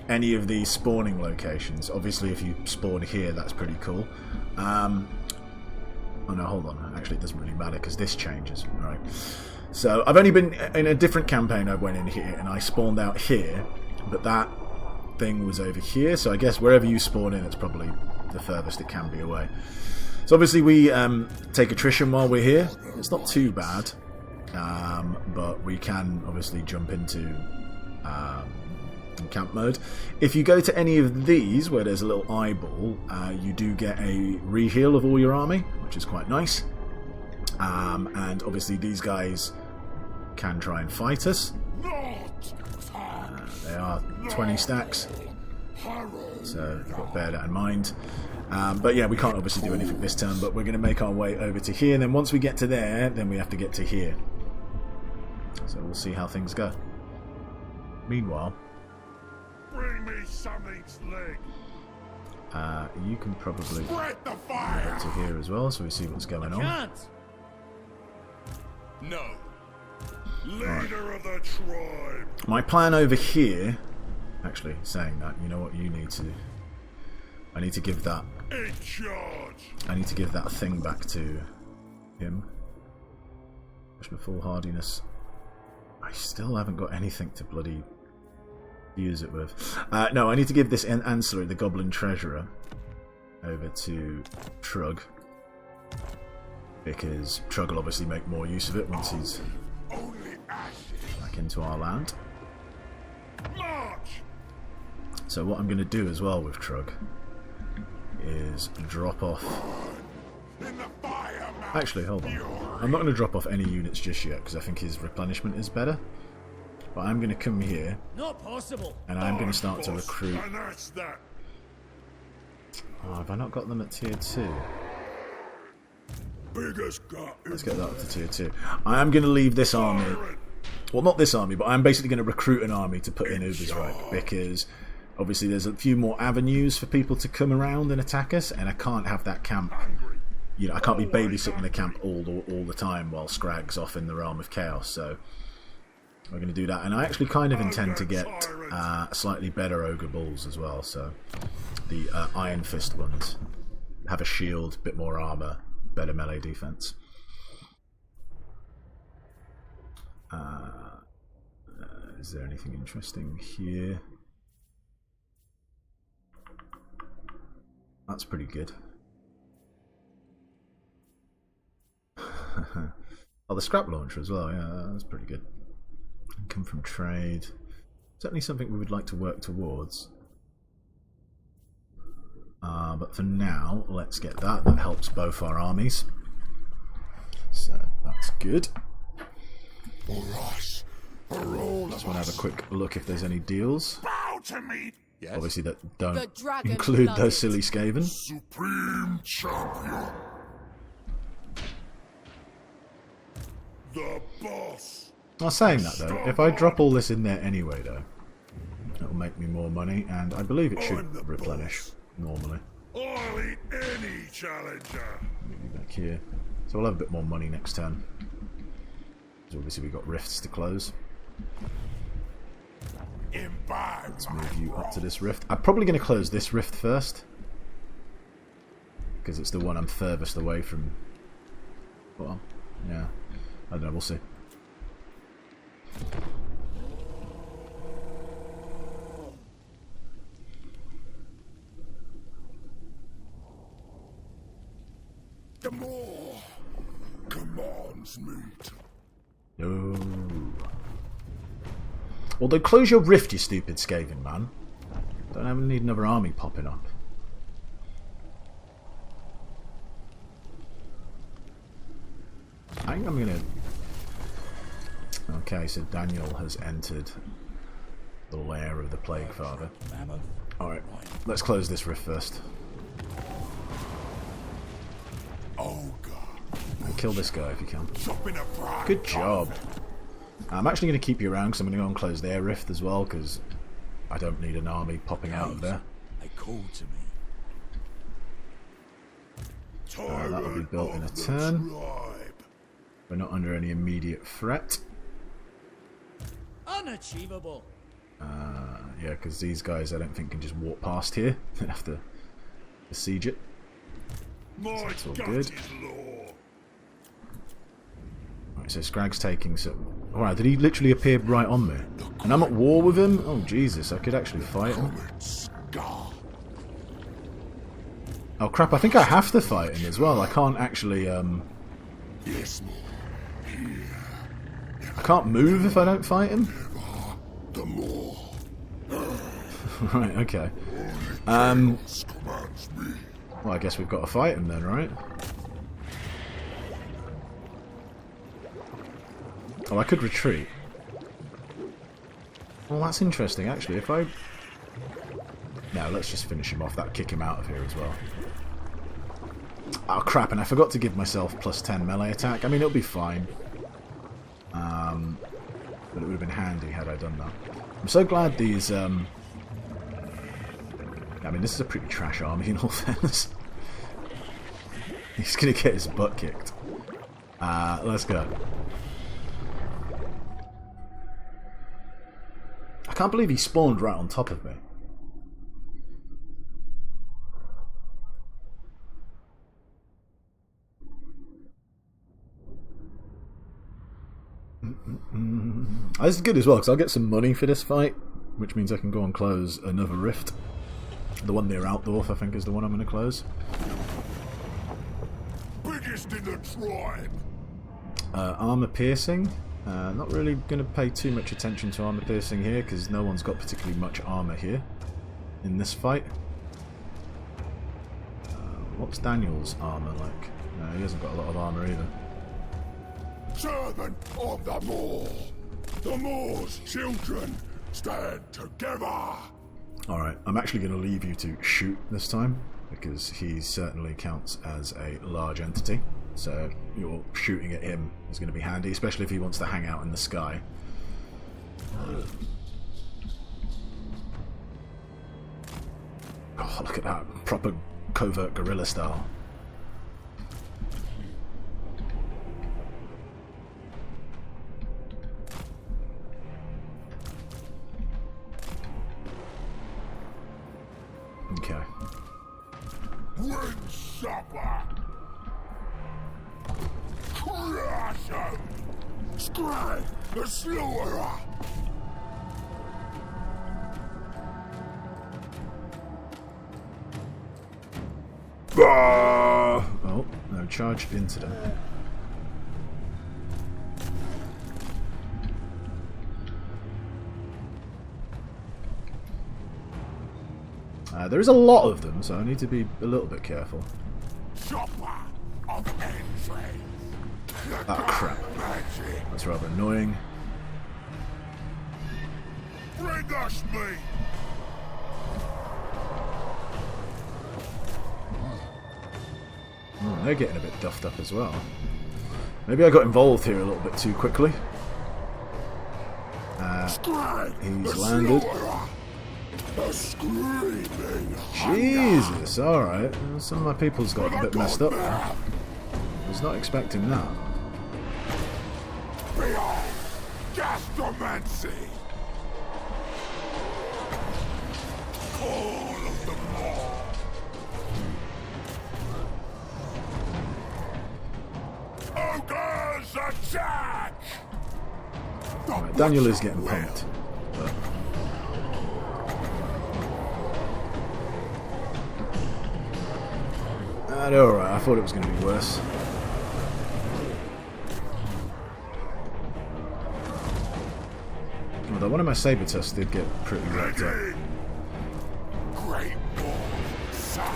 any of these spawning locations. Obviously, if you spawn here, that's pretty cool. Oh no, hold on. Actually, it doesn't really matter because this changes. Alright. So I've only been in a different campaign. I went in here and I spawned out here, but that thing was over here. So I guess wherever you spawn in, it's probably the furthest it can be away. So obviously we take attrition while we're here. It's not too bad, but we can obviously jump into camp mode. If you go to any of these where there's a little eyeball, you do get a re-heal of all your army, which is quite nice. And obviously these guys can try and fight us. They are 20 stacks, so you've got to bear that in mind. But yeah, we can't obviously do anything this turn, but we're going to make our way over to here, and then once we get to there, then we have to get to here. So we'll see how things go. Meanwhile, Bring me something's leg. you can probably get up to here as well, so we see what's going on. No. Leader of the tribe. My plan over here, actually, saying that, you know what you need to do? I need to give that. In charge. I need to give that thing back to him. Push my full hardiness. I still haven't got anything to bloody use it with. No, I need to give this ancillary, the Goblin Treasurer, over to Trug, because Trug will obviously make more use of it once he's back into our land. March. So what I'm going to do as well with Trug is drop off. Actually, hold on. I'm not going to drop off any units just yet because I think his replenishment is better. But I'm going to come here. Not possible. And I'm going to start to recruit. And that's that. Oh, have I not got them at tier 2? Biggest gut. Let's get that up to tier 2. I am going to leave this army. Well, not this army, but I'm basically going to recruit an army to put in Ubersreich because obviously there's a few more avenues for people to come around and attack us, and I can't have that camp. You know, I can't be babysitting the camp all the time while Skrag's off in the realm of chaos. So we're going to do that, and I actually kind of intend to get slightly better ogre bulls as well. So the Iron Fist ones have a shield, bit more armor, better melee defense. Is there anything interesting here? That's pretty good. Oh, the scrap launcher as well, yeah, that's pretty good. Come from trade. Certainly something we would like to work towards. But for now, let's get that. That helps both our armies. So, that's good. Just want to have a quick look if there's any deals. Bow to me. Yes. Obviously that don't include those silly Skaven. Supreme Champion. The boss. Now saying that though, if I drop all this in there anyway though, it'll make me more money, and I believe it should replenish normally. I'll eat any challenger. Maybe back here. So we'll have a bit more money next turn. So obviously we've got rifts to close. Let's move you up to this rift. I'm probably going to close this rift first, because it's the one I'm furthest away from. Well, yeah. I don't know, we'll see. The more commands me to. No. Although, close your rift, you stupid Skaven man. Don't ever need another army popping up. I think I'm gonna... Okay, so Daniel has entered the lair of the Plague Father. Alright, let's close this rift first. Oh God. And kill this guy if you can. Chopping a pride. Good job. I'm actually going to keep you around because I'm going to go and close their rift as well, because I don't need an army popping out of there. They called to me. That'll be built in a turn. We're not under any immediate threat. Unachievable. Yeah, because these guys I don't think can just walk past here. They have to besiege it. So that's all good. Right, so Skrag's taking some... Alright, did he literally appear right on me? And I'm at war with him? Oh Jesus, I could actually fight him. Oh crap, I think I have to fight him as well. I can't actually... Yes, I can't move if I don't fight him? the more Right, okay. commands me. Well, I guess we've got to fight him then, right? Oh, I could retreat. Well, that's interesting, actually. If I... No, let's just finish him off. That'll kick him out of here as well. Oh, crap, and I forgot to give myself plus 10 melee attack. I mean, it'll be fine. But it would have been handy had I done that. I'm so glad these... I mean, this is a pretty trash army in all fairness. He's going to get his butt kicked. Let's go. I can't believe he spawned right on top of me. This is good as well, because I'll get some money for this fight, which means I can go and close another rift. The one near Altdorf, I think, is the one I'm going to close. Biggest in the tribe. Armor piercing. Not really going to pay too much attention to armor piercing here, because no one's got particularly much armor here in this fight. What's Daniel's armor like? No, he hasn't got a lot of armor either. Servant of the Moor. The Moor's children stand together. Alright, I'm actually going to leave you to shoot this time, because he certainly counts as a large entity. So your shooting at him is going to be handy, especially if he wants to hang out in the sky. Oh, look at that. Proper covert guerrilla style. Okay. Ring supper. Crush 'em. Skrag the slaughterer. Oh, no charge incident. There is a lot of them, so I need to be a little bit careful. Chopper of entrails. Ah, crap. That's rather annoying. Bring us meat. Oh, they're getting a bit duffed up as well. Maybe I got involved here a little bit too quickly. He's landed. Jesus, alright. Some of my people's got a bit messed up there. I was not expecting that. Beyond gastromancy. All of the Moor. Ogres attack! Right, Daniel is getting pumped. But they're alright. I thought it was going to be worse. Although one of my saber tusk did get pretty wrecked up. Great Lord, son.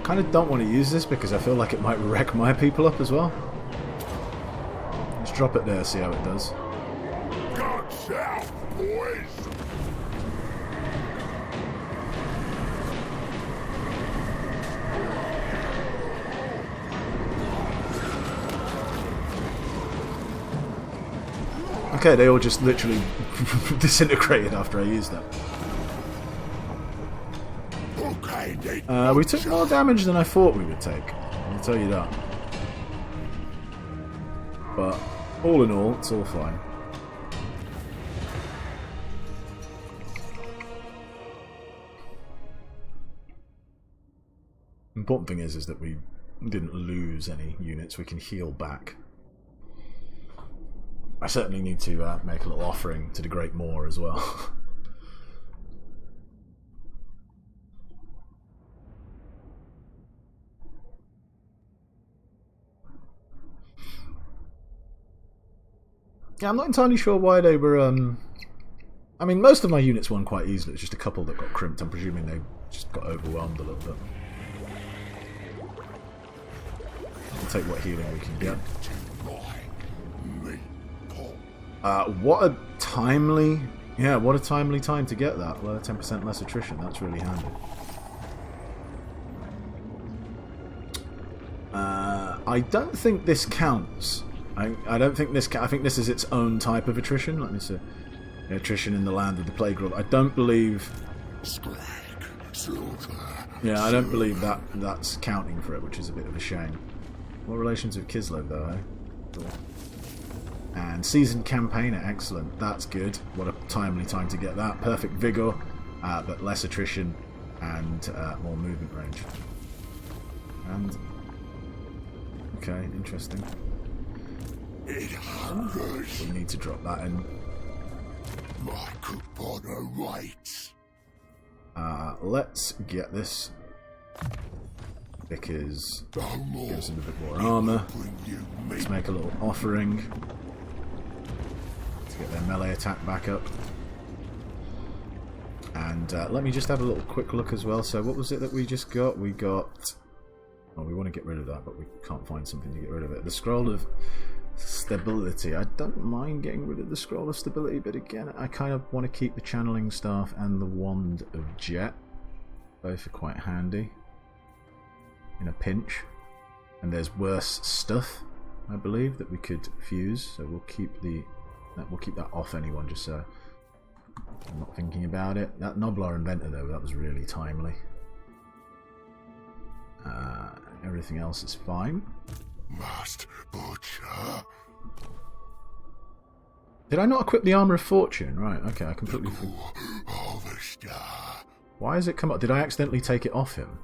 Kind of don't want to use this because I feel like it might wreck my people up as well. Let's drop it there, see how it does. Guns out, boys. Okay, they all just literally disintegrated after I used that. We took more damage than I thought we would take, I'll tell you that. But, all in all, it's all fine. The important thing is that we didn't lose any units, we can heal back. I certainly need to make a little offering to the Great Moor as well. Yeah, I'm not entirely sure why they were, I mean, most of my units won quite easily. It's just a couple that got crimped. I'm presuming they just got overwhelmed a little bit. We'll take what healing we can get. What a timely... Yeah, what a timely time to get that. Well, 10% less attrition. That's really handy. I don't think this counts. I don't think this. I think this is its own type of attrition. Let me see. Attrition in the land of the plague world. I don't believe. Skrag, slaughter. Yeah, I don't believe that that's counting for it, which is a bit of a shame. What relations with Kislev though? Eh? Cool. And seasoned campaigner, excellent. That's good. What a timely time to get that. Perfect vigor, but less attrition and more movement range. And okay, interesting. It hungers. We need to drop that in. My Kupona waits. Let's get this because No more. gives him a bit more armor. Bring you Let's meat. make a little offering to get their melee attack back up. And let me just have a little quick look as well. So what was it that we just got? We got... Oh, we want to get rid of that, but we can't find something to get rid of it. The Scroll of Stability. I don't mind getting rid of the Scroll of Stability, but again, I kind of want to keep the Channeling Staff and the Wand of Jet. Both are quite handy in a pinch. And there's worse stuff, I believe, that we could fuse. So we'll keep that off anyone, just so I'm not thinking about it. That Noblar Inventor, though, that was really timely. Everything else is fine. Must butcher. Did I not equip the Armour of Fortune? Right, okay, I completely forgot. Harvester. Why has it come up? Did I accidentally take it off him?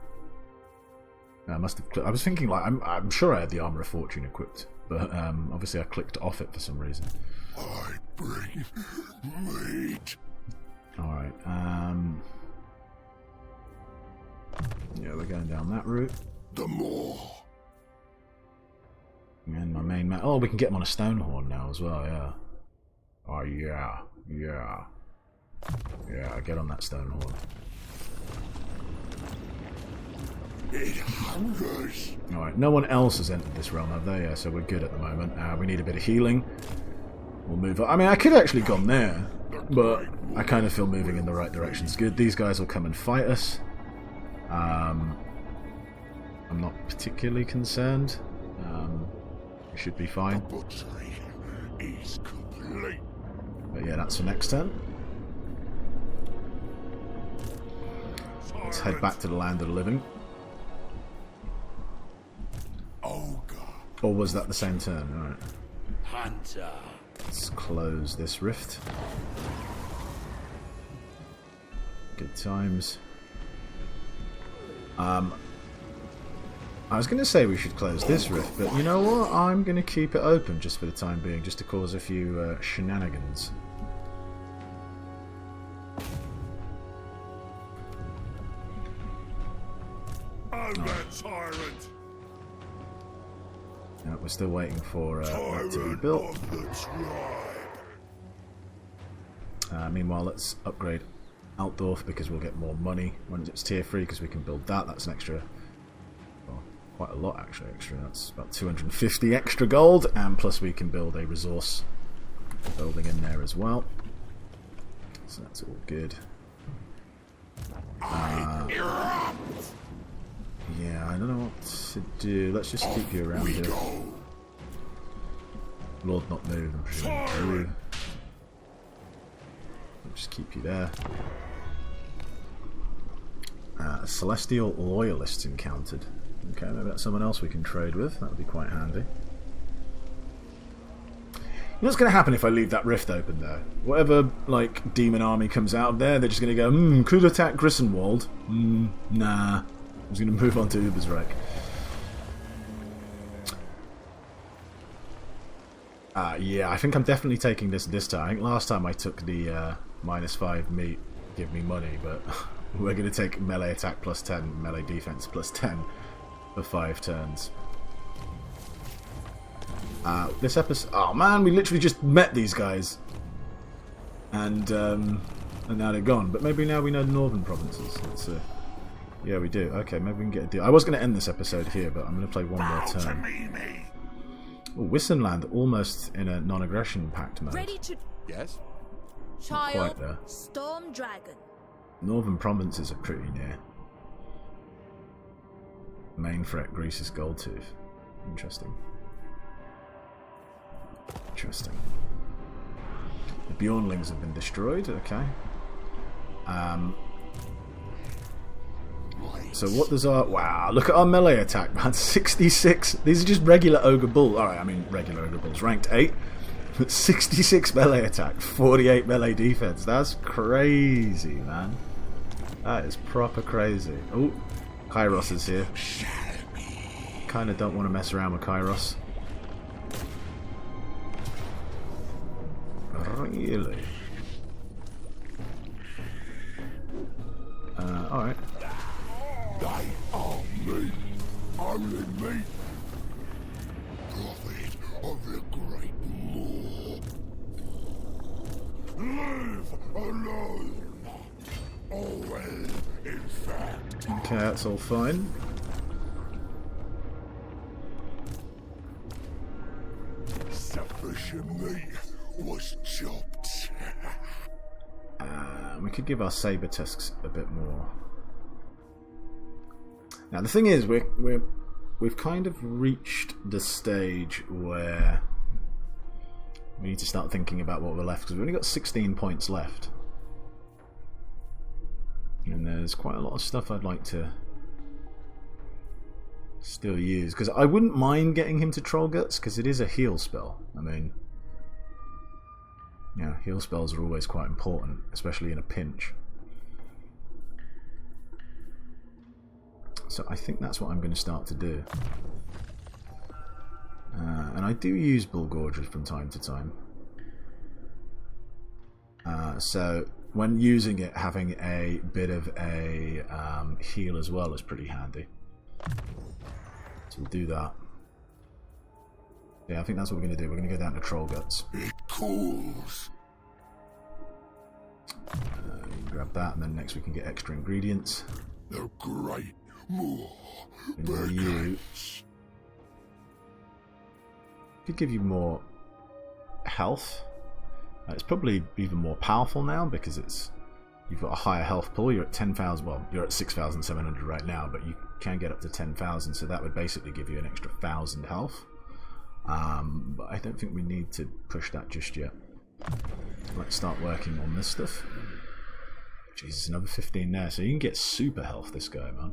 I must have. I was thinking, like, I'm sure I had the Armour of Fortune equipped, but obviously I clicked off it for some reason. I bring meat. Alright, yeah, we're going down that route. The more. And my main man. Oh, we can get him on a Stonehorn now as well, yeah. Oh, yeah. Yeah. Yeah, get on that Stonehorn. It hungers. Alright, no one else has entered this realm, have they? Yeah, so we're good at the moment. We need a bit of healing. We'll move on. I mean, I could have actually gone there, but I kind of feel moving in the right direction is good. These guys will come and fight us. I'm not particularly concerned. We should be fine. Butchery is complete. But yeah, that's for next turn. Let's head back to the land of the living. Ogre. Or was that the same turn? Alright. Hunter. Let's close this rift. Good times. I was going to say we should close this rift, but you know what? I'm going to keep it open just for the time being, just to cause a few shenanigans. I'm that tyrant. No, we're still waiting for that to be Tyrant built. of the tribe. Meanwhile, let's upgrade Altdorf because we'll get more money when it's tier 3 because we can build that. That's an extra, well, quite a lot actually extra. That's about 250 extra gold, and plus we can build a resource building in there as well. So that's all good. Yeah, I don't know what to do. Let's just keep you around here. Lord not move, I'm presuming. I'll just keep you there. Celestial Loyalists encountered. Okay, maybe that's someone else we can trade with. That would be quite handy. You know what's going to happen if I leave that rift open though? Whatever, like, demon army comes out of there, they're just going to go, could attack Grissenwald. Nah. I'm just going to move on to Ubersreich. Yeah, I think I'm definitely taking this time. I think last time I took the -5 meat, give me money, but we're going to take melee attack plus 10, melee defense plus 10 for 5 turns. This episode... Oh man, we literally just met these guys. And now they're gone. But maybe now we know the northern provinces. Let's see. Yeah, we do. Okay, maybe we can get a deal. I was going to end this episode here, but I'm going to play one more turn. Oh, Wissenland almost in a non-aggression pact mode. Ready to... Yes? Not quite there. Storm Dragon. Northern provinces are pretty near. Main threat, Greece's Goldtooth. Interesting. Interesting. The Bjornlings have been destroyed, okay. So what does our... Wow, look at our melee attack, man. 66. These are just regular Ogre Bulls. Alright, I mean regular Ogre Bulls. Ranked 8. 66 melee attack, 48 melee defense. That's crazy, man. That is proper crazy. Oh, Kairos is here. Kind of don't want to mess around with Kairos. Really? Alright. They are me. Only me. Prophet of the Great Moor. Live alone. Always, in fact. Okay, that's all fine. Sufficient meat was chopped. We could give our saber tusks a bit more. Now the thing is, we've kind of reached the stage where we need to start thinking about what we're left, because we've only got 16 points left, and there's quite a lot of stuff I'd like to still use. Because I wouldn't mind getting him to Troll Guts, because it is a heal spell. I mean, yeah, heal spells are always quite important, especially in a pinch. So I think that's what I'm going to start to do. And I do use Bull Gorges from time to time. So when using it, having a bit of a heal as well is pretty handy. So we'll do that. Yeah, I think that's what we're going to do. We're going to go down to Troll Guts. It cools. Grab that, and then next we can get extra ingredients. The Great Moor. And you could give you more health. It's probably even more powerful now because you've got a higher health pool. You're at 10,000. Well, you're at 6,700 right now, but you can get up to 10,000. So that would basically give you an extra 1,000 health. But I don't think we need to push that just yet. Let's start working on this stuff. Jesus, another 15 there. So you can get super health, this guy, man.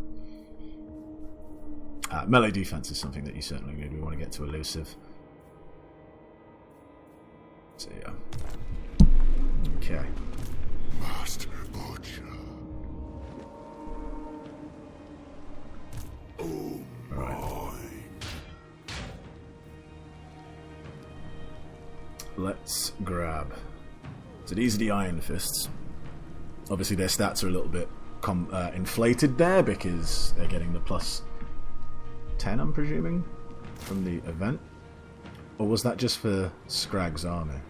Melee defense is something that you certainly need. We want to get to elusive. So yeah. Okay. Master Butcher. Oh, Alright. let's grab. So these are the Iron Fists. Obviously their stats are a little bit inflated there because they're getting the plus 10, I'm presuming, from the event. Or was that just for Skrag's army?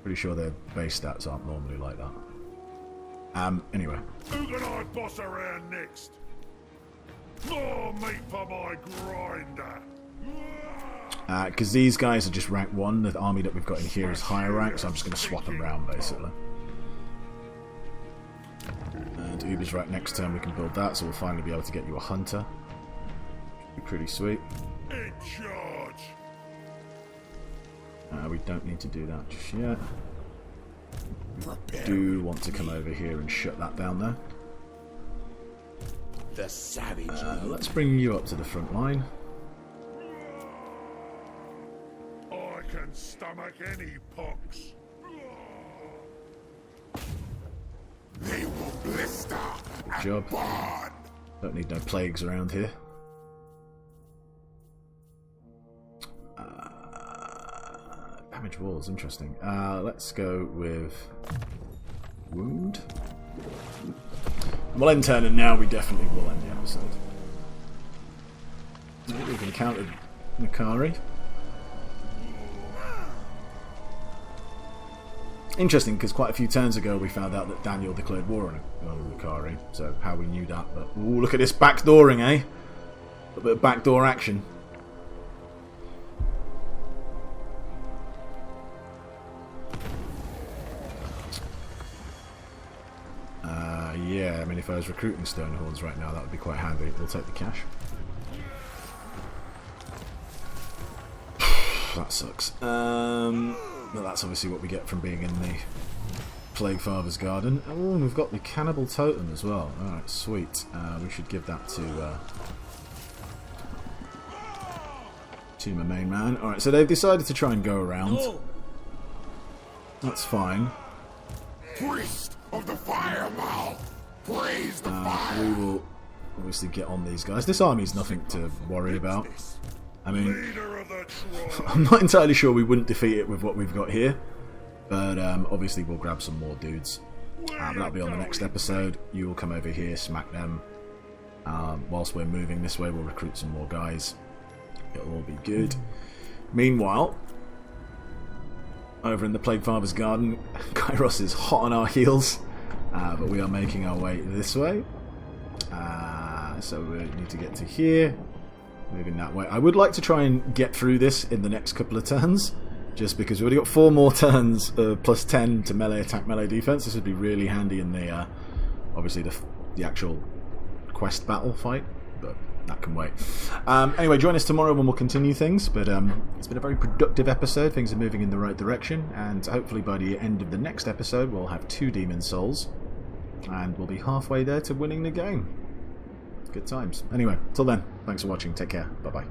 Pretty sure their base stats aren't normally like that. Anyway. Who can I boss around next? More meat for my grinder. Because these guys are just rank 1, the army that we've got in here is higher rank, so I'm just going to swap them around basically. And Uber's right, next turn we can build that, so we'll finally be able to get you a hunter. Be pretty sweet. In charge. We don't need to do that just yet. We do want to come over here and shut that down there. The savage. Let's bring you up to the front line. I can stomach any pox. They will blister. Good job. Burn. Don't need no plagues around here. Damage walls, interesting. Let's go with wound. We'll end turn, and now we definitely will end the episode. We've encountered Nakari. Interesting, because quite a few turns ago we found out that Daniel declared war on Nakari, so how we knew that. But ooh, look at this backdooring, eh? A bit of backdoor action. Yeah, I mean, if I was recruiting Stonehorns right now, that would be quite handy. We'll take the cash. That sucks. Well, that's obviously what we get from being in the Plague Father's Garden. Oh, we've got the Cannibal Totem as well. Alright, sweet. We should give that to my main man. Alright, so they've decided to try and go around. That's fine. Priest of the fireball. Praise the fire. We will obviously get on these guys. This army's nothing to worry about. I mean, Leader of the tribe. I'm not entirely sure we wouldn't defeat it with what we've got here, but obviously we'll grab some more dudes. That'll be on the next episode. You will come over here, smack them. Whilst we're moving this way, we'll recruit some more guys. It'll all be good. Meanwhile, over in the Plague Father's Garden, Kairos is hot on our heels, but we are making our way this way. So we need to get to here. Moving that way. I would like to try and get through this in the next couple of turns, just because we've already got 4 more turns plus 10 to melee attack, melee defense. This would be really handy in the obviously the actual quest battle fight, but that can wait. Anyway, join us tomorrow when we'll continue things, but it's been a very productive episode. Things are moving in the right direction, and hopefully by the end of the next episode we'll have 2 Demon Souls, and we'll be halfway there to winning the game. Good times. Anyway, till then, thanks for watching. Take care. Bye-bye.